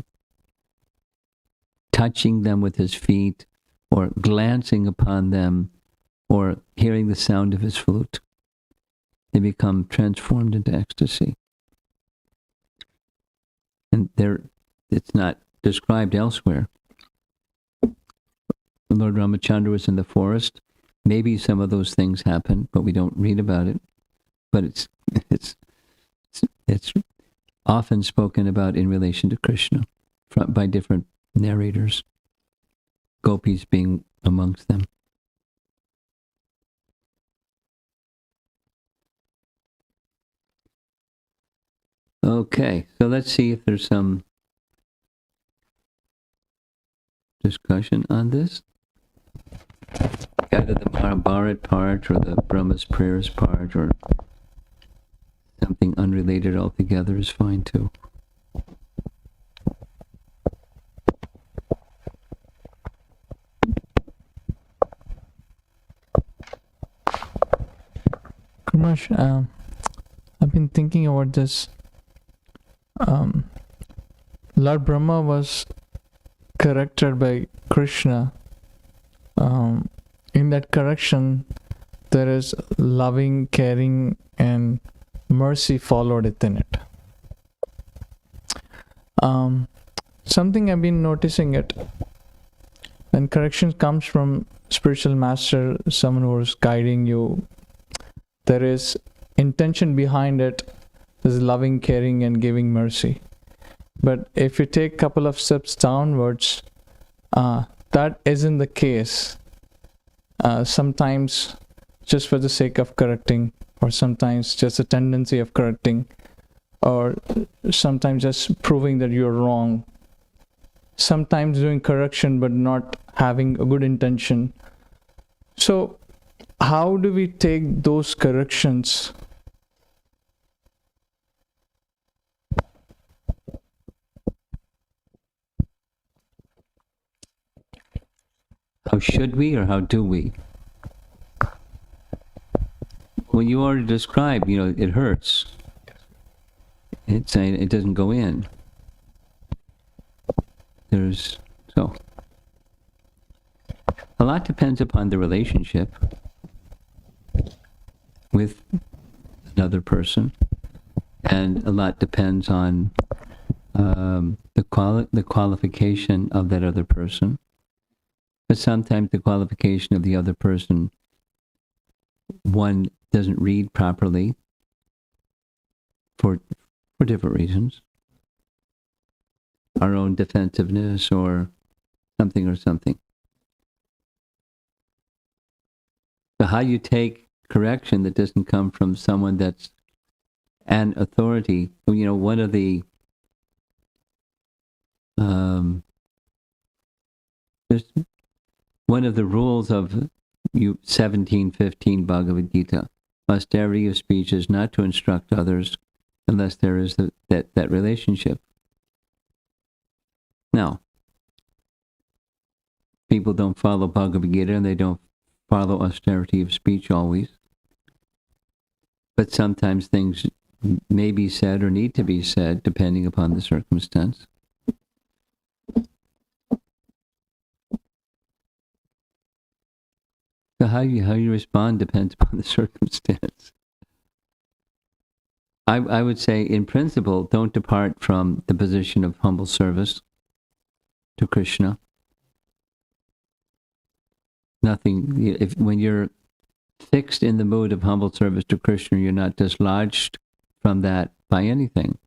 touching them with his feet, or glancing upon them, or hearing the sound of his flute, they become transformed into ecstasy. And it's not described elsewhere. Lord Ramachandra was in the forest. Maybe some of those things happen, but we don't read about it. But it's often spoken about in relation to Krishna by different narrators, gopis being amongst them. Okay, so let's see if there's some discussion on this. Either the Mahabharata part or the Brahma's prayers part or something unrelated altogether is fine too. Kumash, I've been thinking about this. Lord Brahma was corrected by Krishna. In that correction, there is loving, caring, and mercy followed within it. Something I've been noticing it, when correction comes from spiritual master, someone who is guiding you, there is intention behind it. There's loving, caring, and giving mercy. But if you take a couple of steps downwards, that isn't the case. Sometimes just for the sake of correcting, or sometimes just a tendency of correcting, or sometimes just proving that you're wrong. Sometimes doing correction but not having a good intention. So how do we take those corrections? How should we or how do we? Well, you already described, it hurts. It's saying it doesn't go in. So a lot depends upon the relationship with another person, and a lot depends on the qualification of that other person. But sometimes the qualification of the other person, one doesn't read properly for different reasons. Our own defensiveness or something. So how you take correction that doesn't come from someone that's an authority, one of the there's one of the rules of 17:15 Bhagavad Gita, austerity of speech is not to instruct others unless there is that relationship. Now, people don't follow Bhagavad Gita and they don't follow austerity of speech always. But sometimes things may be said or need to be said depending upon the circumstance. So how you respond depends upon the circumstance. I would say, in principle, don't depart from the position of humble service to Krishna. Nothing. When you're fixed in the mood of humble service to Krishna, you're not dislodged from that by anything,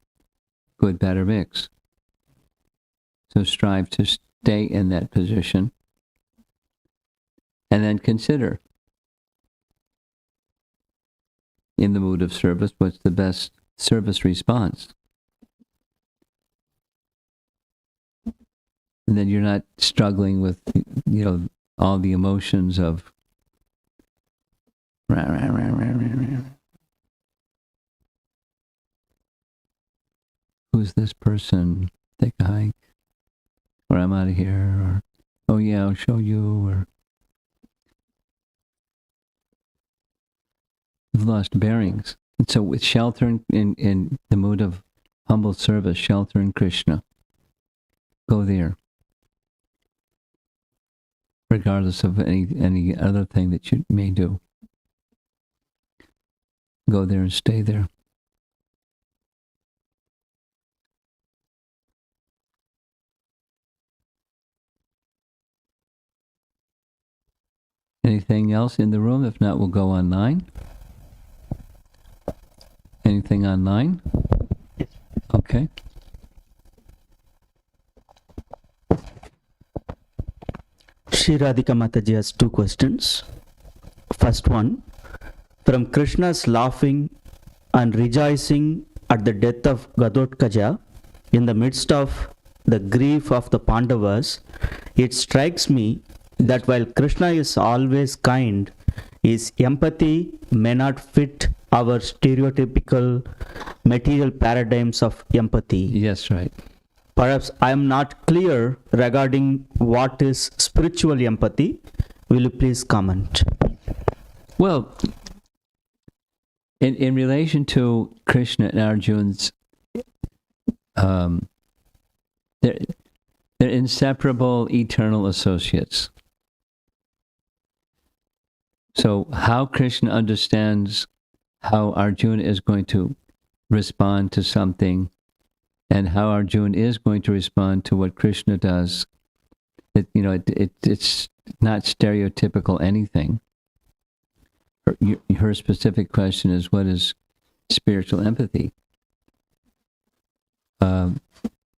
good, bad, or mixed. So strive to stay in that position. And then consider, in the mood of service, what's the best service response. And then you're not struggling with, all the emotions of who's this person? Take a hike. Or I'm out of here. Or, oh yeah, I'll show you. Or you've lost bearings. And so with shelter in the mood of humble service, shelter in Krishna, go there. Regardless of any other thing that you may do. Go there and stay there. Anything else in the room? If not, we'll go online. Anything online? Okay. Shri Radhika Mataji has two questions. First one, from Krishna's laughing and rejoicing at the death of Gadotkaja, in the midst of the grief of the Pandavas, it strikes me that while Krishna is always kind, his empathy may not fit our stereotypical material paradigms of empathy. Yes, right. Perhaps I am not clear regarding what is spiritual empathy. Will you please comment? Well, in relation to Krishna and Arjuna's, they're inseparable, eternal associates. So how Krishna understands how Arjuna is going to respond to something and how Arjuna is going to respond to what Krishna does, it's not stereotypical anything. Her specific question is, what is spiritual empathy?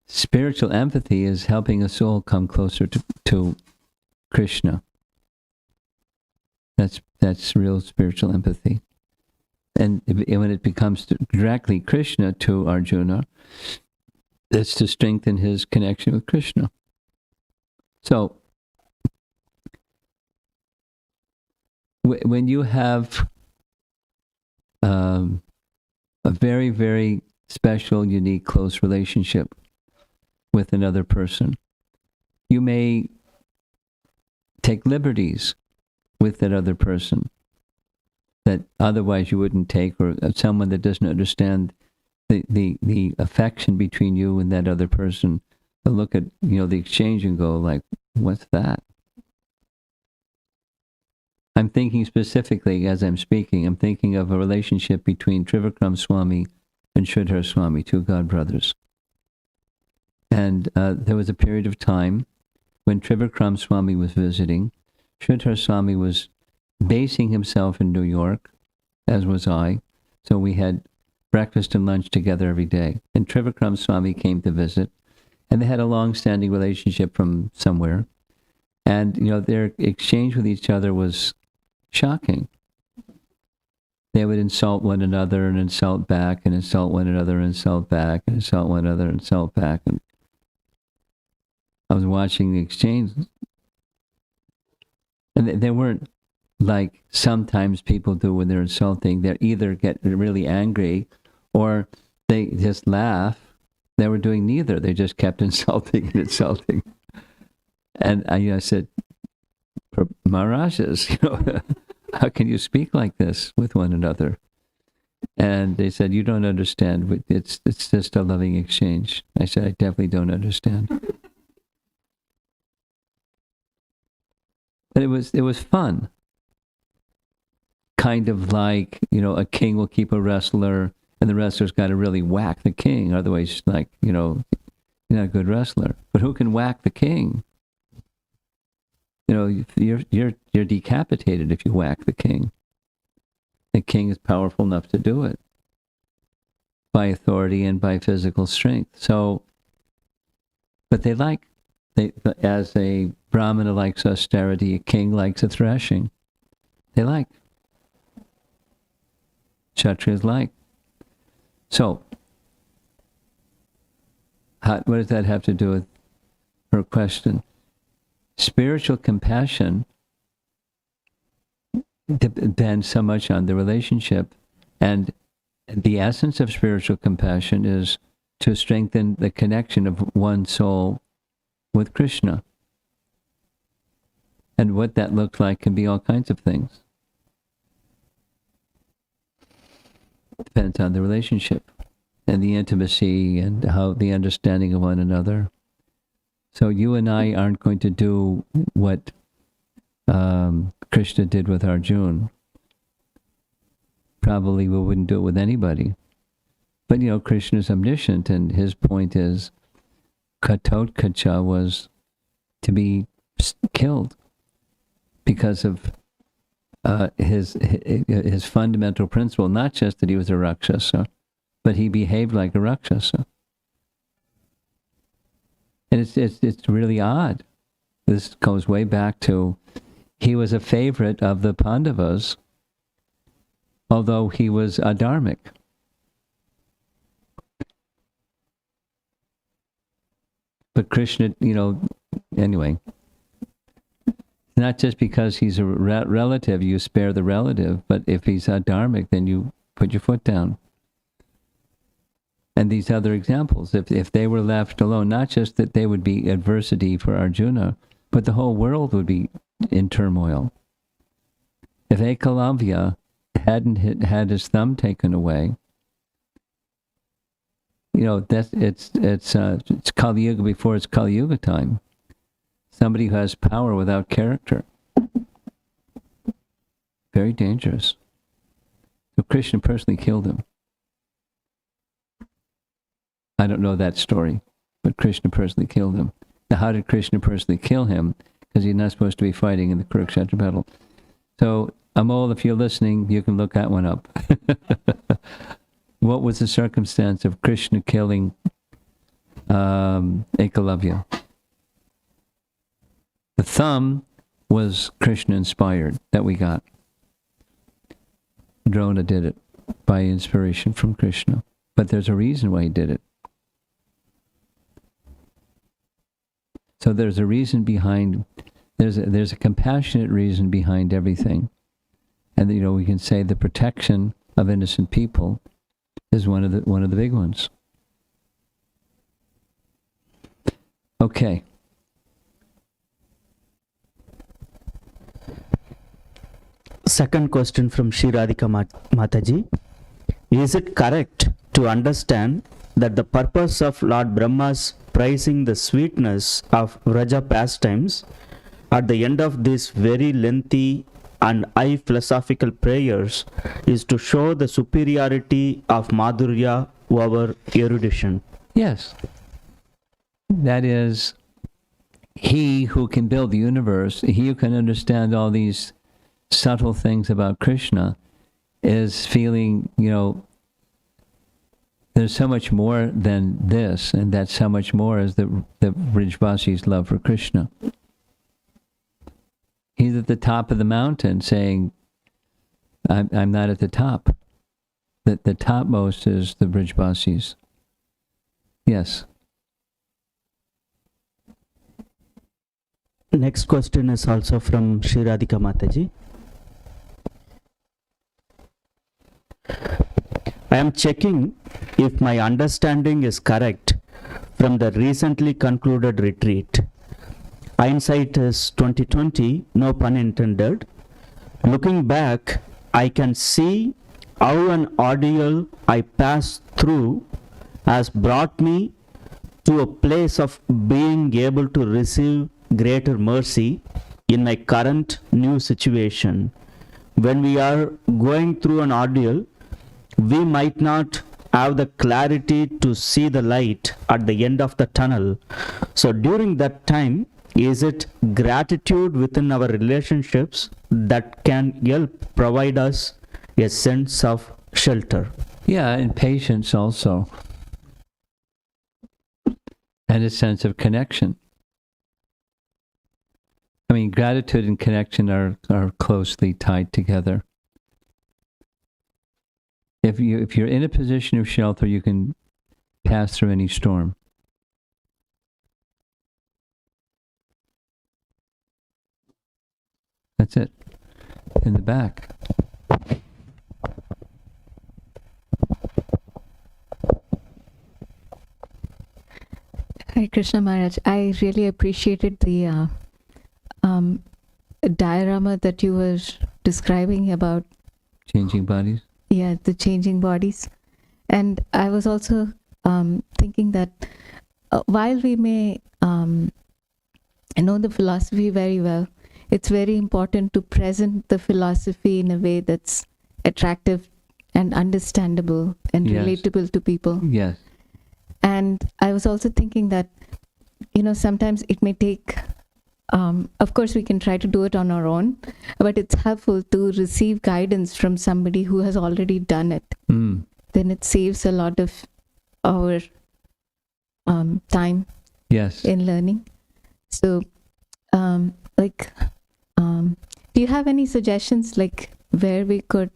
Spiritual empathy is helping a soul come closer to Krishna. That's real spiritual empathy. And when it becomes directly Krishna to Arjuna, it's to strengthen his connection with Krishna. So, when you have a very, very special, unique, close relationship with another person, you may take liberties with that other person that otherwise you wouldn't take, or someone that doesn't understand the affection between you and that other person. They'll look at the exchange and go like, what's that? I'm thinking specifically, as I'm speaking, I'm thinking of a relationship between Trivikram Swami and Sridhar Swami, two god brothers. And there was a period of time when Trivikram Swami was visiting. Sridhar Swami was basing himself in New York, as was I. So we had breakfast and lunch together every day. And Trivikram Swami came to visit, and they had a long-standing relationship from somewhere. And, their exchange with each other was shocking. They would insult one another and insult back and insult one another and insult back and insult one another and insult back. And I was watching the exchange. And they weren't like sometimes people do when they're insulting. They either get really angry or they just laugh. They were doing neither. They just kept insulting and insulting. And I said, Maharajas, how can you speak like this with one another? And they said, you don't understand. It's just a loving exchange. I said, I definitely don't understand. But it was fun. Kind of like, a king will keep a wrestler and the wrestler's got to really whack the king. Otherwise, you're not a good wrestler. But who can whack the king? You're decapitated if you whack the king. The king is powerful enough to do it by authority and by physical strength. So, but as a Brahmana likes austerity, a king likes a thrashing. They like. Kshatriyas like. So, what does that have to do with her question? Spiritual compassion depends so much on the relationship, and the essence of spiritual compassion is to strengthen the connection of one soul with Krishna. And what that looks like can be all kinds of things. Depends on the relationship and the intimacy and how the understanding of one another. So you and I aren't going to do what Krishna did with Arjuna. Probably we wouldn't do it with anybody. But Krishna is omniscient, and his point is Katotkacha was to be killed because of his fundamental principle, not just that he was a Rakshasa, but he behaved like a Rakshasa. And it's really odd. This goes way back to, he was a favorite of the Pandavas, although he was adharmic. But Krishna, anyway, not just because he's a relative, you spare the relative, but if he's adharmic, then you put your foot down. And these other examples, if they were left alone, not just that they would be adversity for Arjuna, but the whole world would be in turmoil. If Ekalavya hadn't had his thumb taken away, it's Kali Yuga before it's Kali Yuga time. Somebody who has power without character. Very dangerous. So Krishna personally killed him. I don't know that story, but Krishna personally killed him. Now, how did Krishna personally kill him? Because he's not supposed to be fighting in the Kurukshetra battle. So, Amol, if you're listening, you can look that one up. What was the circumstance of Krishna killing Ekalavya? The thumb was Krishna inspired, that we got. Drona did it by inspiration from Krishna. But there's a reason why he did it. So there's a reason behind, there's a compassionate reason behind everything. And we can say the protection of innocent people is one of the big ones. Okay. Second question from Shri Radhika Mataji. Is it correct to understand that the purpose of Lord Brahma's praising the sweetness of Vraja pastimes at the end of this very lengthy and high philosophical prayers is to show the superiority of Madhurya over erudition. Yes. That is, he who can build the universe, he who can understand all these subtle things about Krishna, is feeling, there's so much more than this, and that so much more is the Brijvasi's love for Krishna. He's at the top of the mountain saying, I'm not at the top. The topmost is the Brijvasis. Yes. Next question is also from Shri Radhika Mataji. I am checking if my understanding is correct from the recently concluded retreat. Hindsight is 2020, no pun intended. Looking back, I can see how an ordeal I passed through has brought me to a place of being able to receive greater mercy in my current new situation. When we are going through an ordeal, we might not have the clarity to see the light at the end of the tunnel. So during that time, is it gratitude within our relationships that can help provide us a sense of shelter? Yeah, and patience also. And a sense of connection. I mean, gratitude and connection are closely tied together. If you're in a position of shelter, you can pass through any storm. That's it. In the back. Hare Krishna Maharaj, I really appreciated the diorama that you were describing about Changing bodies. the changing bodies. And I was also thinking that while we may know the philosophy very well, it's very important to present the philosophy in a way that's attractive and understandable and Yes. relatable to people. Yes. And I was also thinking that, sometimes it may take, of course, we can try to do it on our own, but it's helpful to receive guidance from somebody who has already done it. Mm. Then it saves a lot of our time Yes. in learning. So, do you have any suggestions, like where we could,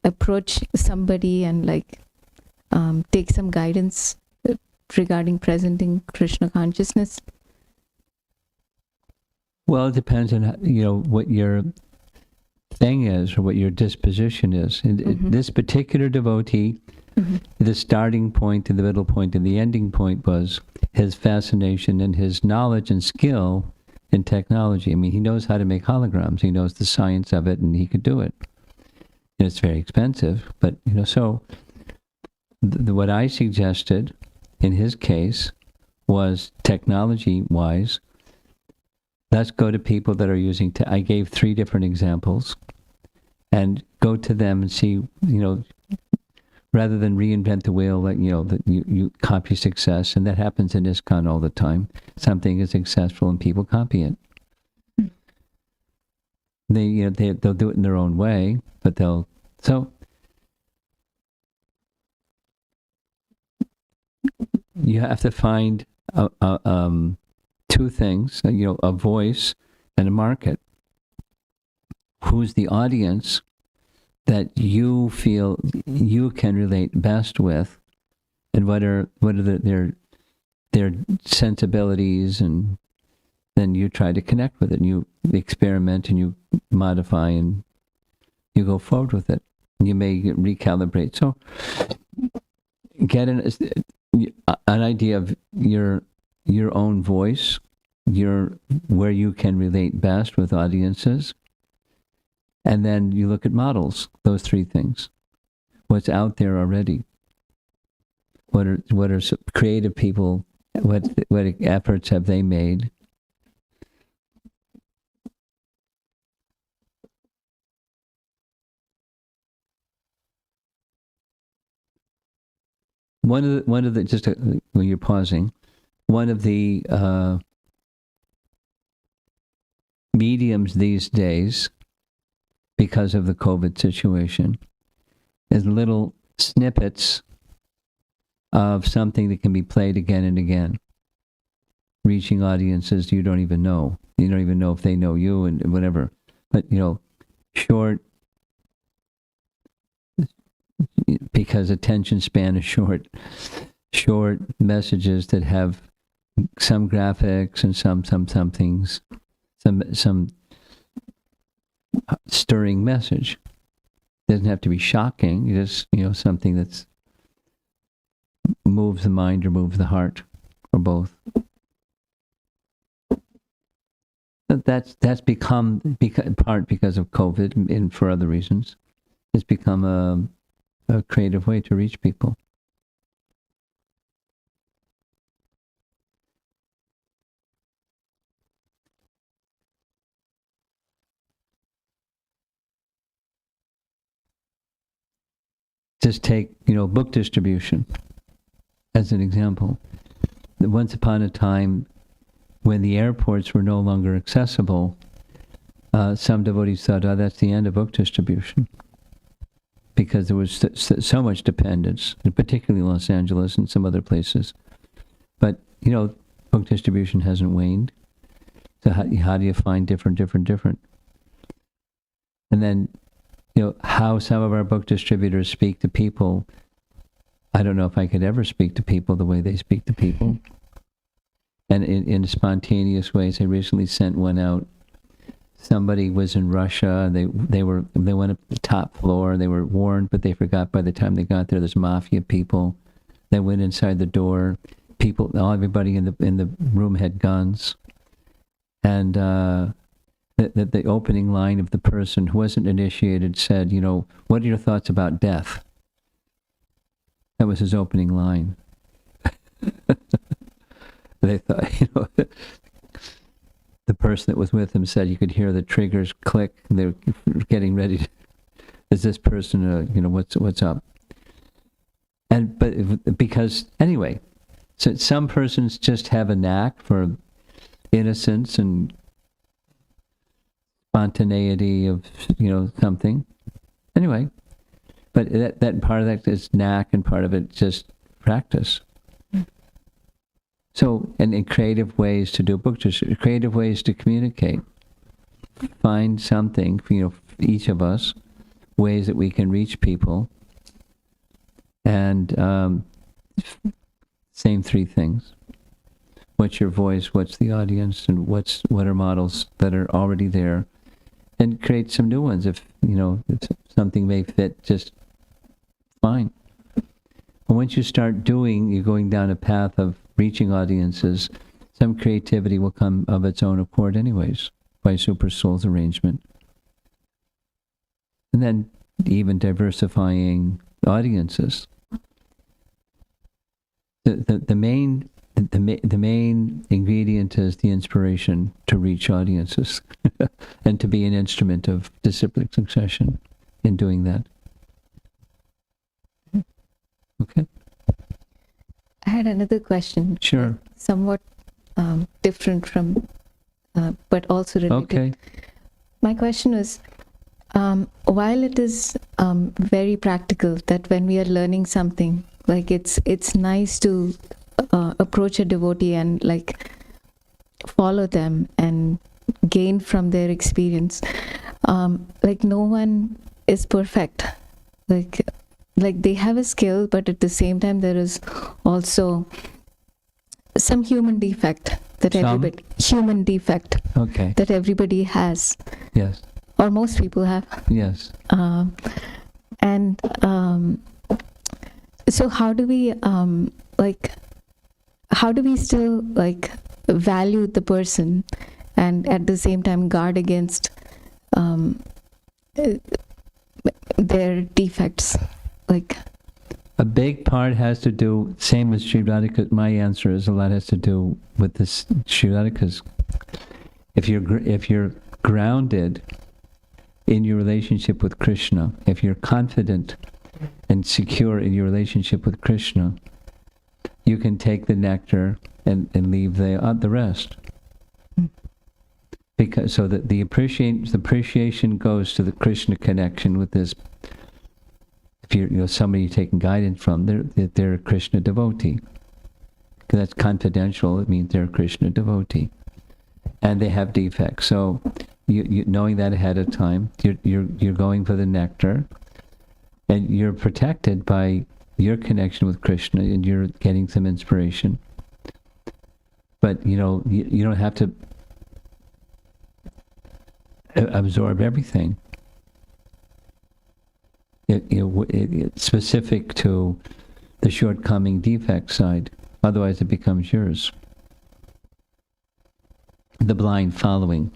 approach somebody and take some guidance regarding presenting Krishna consciousness? Well, it depends on what your thing is or what your disposition is. And this particular devotee, the starting point and the middle point and the ending point was his fascination and his knowledge and skill in technology. I mean, he knows how to make holograms. He knows the science of it, and he could do it. And it's very expensive, but so what I suggested in his case was technology-wise. Let's go to people that are using. I gave 3 different examples, and go to them and see. Rather than reinvent the wheel, that you copy success, and that happens in ISKCON all the time. Something is successful, and people copy it. They'll do it in their own way, but you have to find 2 things, a voice and a market. Who's the audience that you feel you can relate best with, and what are their sensibilities, and then you try to connect with it, and you experiment, and you modify, and you go forward with it. You may recalibrate. So get an idea of your own voice, where you can relate best with audiences, and then you look at models. Those 3 things. What's out there already? What are creative people? What efforts have they made? one of the just when you're pausing, one of the mediums these days, because of the COVID situation, is little snippets of something that can be played again and again, reaching audiences you don't even know. You don't even know if they know you and whatever. But, short, because attention span is short messages that have some graphics and some things, some stirring message. Doesn't have to be shocking. Just something that's moves the mind or moves the heart, or both. But that's become part because of COVID and for other reasons. It's become a creative way to reach people. Just take, book distribution as an example. Once upon a time, when the airports were no longer accessible, some devotees thought, oh, that's the end of book distribution. Because there was so much dependence, particularly Los Angeles and some other places. But, book distribution hasn't waned. So how do you find different? And then, how some of our book distributors speak to people. I don't know if I could ever speak to people the way they speak to people. And in spontaneous ways, I recently sent one out. Somebody was in Russia. They went up the top floor. They were warned, but they forgot by the time they got there. There's mafia people. They went inside the door. Everybody in the room had guns. And the opening line of the person who wasn't initiated said, what are your thoughts about death? That was his opening line. They thought, the person that was with him said you could hear the triggers click. They were getting ready to, is this person, what's up? But because, anyway, so some persons just have a knack for innocence and spontaneity of, something. Anyway, but that part of that is knack and part of it just practice. So, and in creative ways to do book distribution, creative ways to communicate. Find something, each of us, ways that we can reach people. And same three things. What's your voice, what's the audience, and what are models that are already there? And create some new ones if something may fit, just fine. And once you start you're going down a path of reaching audiences, some creativity will come of its own accord anyways, by Super Soul's arrangement. And then even diversifying audiences. The main ingredient is the inspiration to reach audiences and to be an instrument of disciplic succession in doing that. Okay. I had another question. Sure. Somewhat different from, but also related. Okay. My question was, while it is very practical that when we are learning something, like it's nice to approach a devotee and like follow them and gain from their experience. Like no one is perfect. Like they have a skill, but at the same time there is also some human defect that Okay. that everybody has. Yes. Or most people have. Yes. So how do we still value the person and at the same time guard against their defects? A big part has to do, same as Sri Radhika, my answer is a lot has to do with this Sri Radhika's. If you're grounded in your relationship with Krishna, if you're confident and secure in your relationship with Krishna, you can take the nectar and leave the rest. Because so that the appreciation goes to the Krishna connection with this. If you're somebody you're taking guidance from, they're a Krishna devotee. That's confidential. It means they're a Krishna devotee, and they have defects. So, you knowing that ahead of time, you're going for the nectar, and you're protected by your connection with Krishna, and you're getting some inspiration. But you don't have to absorb everything. It's specific to the shortcoming defect side. Otherwise, it becomes yours. The blind following.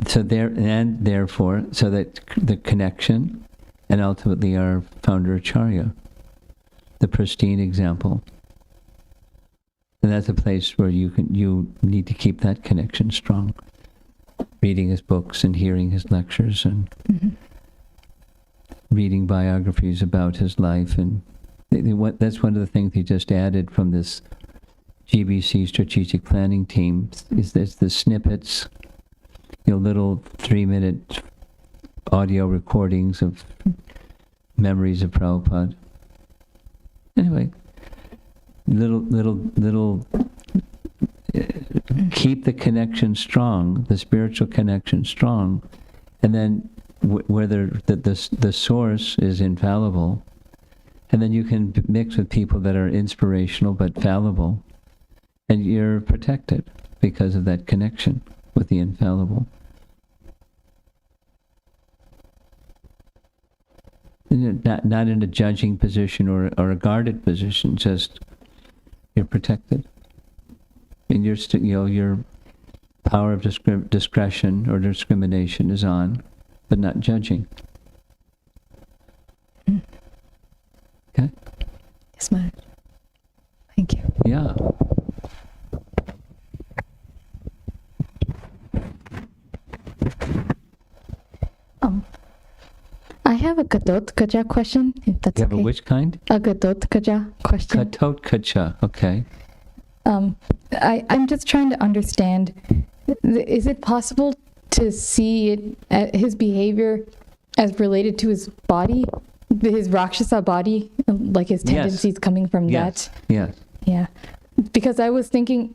So therefore, so that the connection, and ultimately our founder Acharya, the pristine example. And that's a place where you need to keep that connection strong. Reading his books and hearing his lectures and reading biographies about his life, and that's one of the things he just added from this GBC strategic planning team is there's the snippets, little 3-minute audio recordings of memories of Prabhupada. Anyway, little keep the connection strong, the spiritual connection strong, and then whether the source is infallible, and then you can mix with people that are inspirational but fallible, and you're protected because of that connection with the infallible. Not in a judging position or a guarded position, just you're protected. And your power of discretion or discrimination is on, but not judging. Okay? Yes, Maharaj. Thank you. Yeah. I have a Gatotkacha question, if that's You have okay. a which kind? A Gatotkacha question. Katotkacha, okay. I'm just trying to understand, is it possible to see his behavior as related to his body, his Rakshasa body, like his tendencies coming from that? Yes. Yeah. Because I was thinking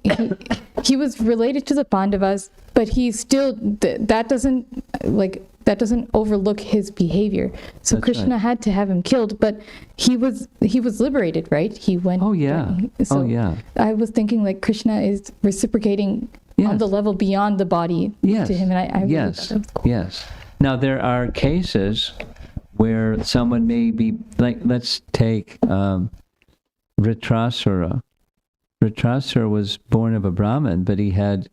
he was related to the Pandavas, but he still, that doesn't overlook his behavior. So That's Krishna right. had to have him killed, but he was liberated, right? He went. Oh yeah. So Oh yeah. I was thinking like Krishna is reciprocating on the level beyond the body Yes. to him, and I really Yes. thought that was cool. Yes. Now there are cases where someone may be like, let's take Ritrasura. Ritrasura was born of a Brahmin, but he had,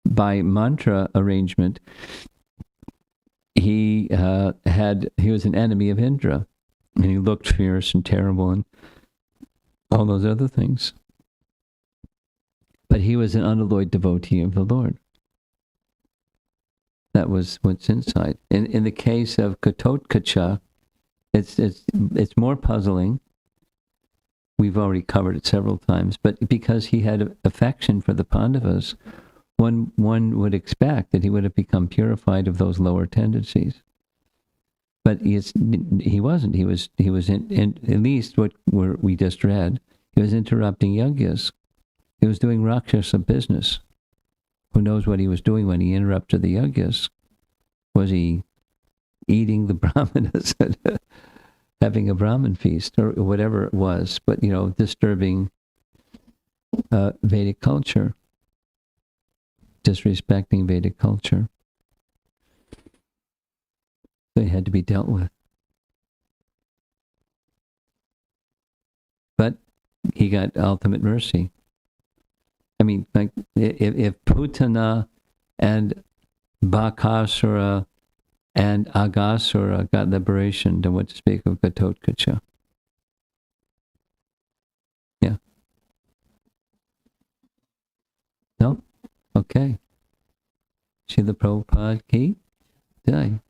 by mantra arrangement, he was an enemy of Indra, and he looked fierce and terrible and all those other things. But he was an unalloyed devotee of the Lord. That was what's inside. In the case of Katotkacha, it's more puzzling. We've already covered it several times, but because he had affection for the Pandavas, one would expect that he would have become purified of those lower tendencies. But he wasn't. He was in at least what we just read. He was interrupting yajnas. He was doing Rakshasa business. Who knows what he was doing when he interrupted the yajnas? Was he eating the brahmanas, having a Brahmin feast, or whatever it was? But disturbing Vedic culture, disrespecting Vedic culture. They had to be dealt with. But he got ultimate mercy. I mean, like, if Putana and Bakasura and Agasura got liberation, then what to speak of Gatotkacha? Yeah. No? Okay. Srila Prabhupada ki jai.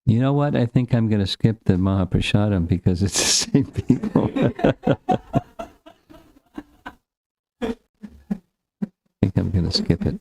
You know what? I think I'm going to skip the Mahaprasadam because it's the same people. I think I'm going to skip it.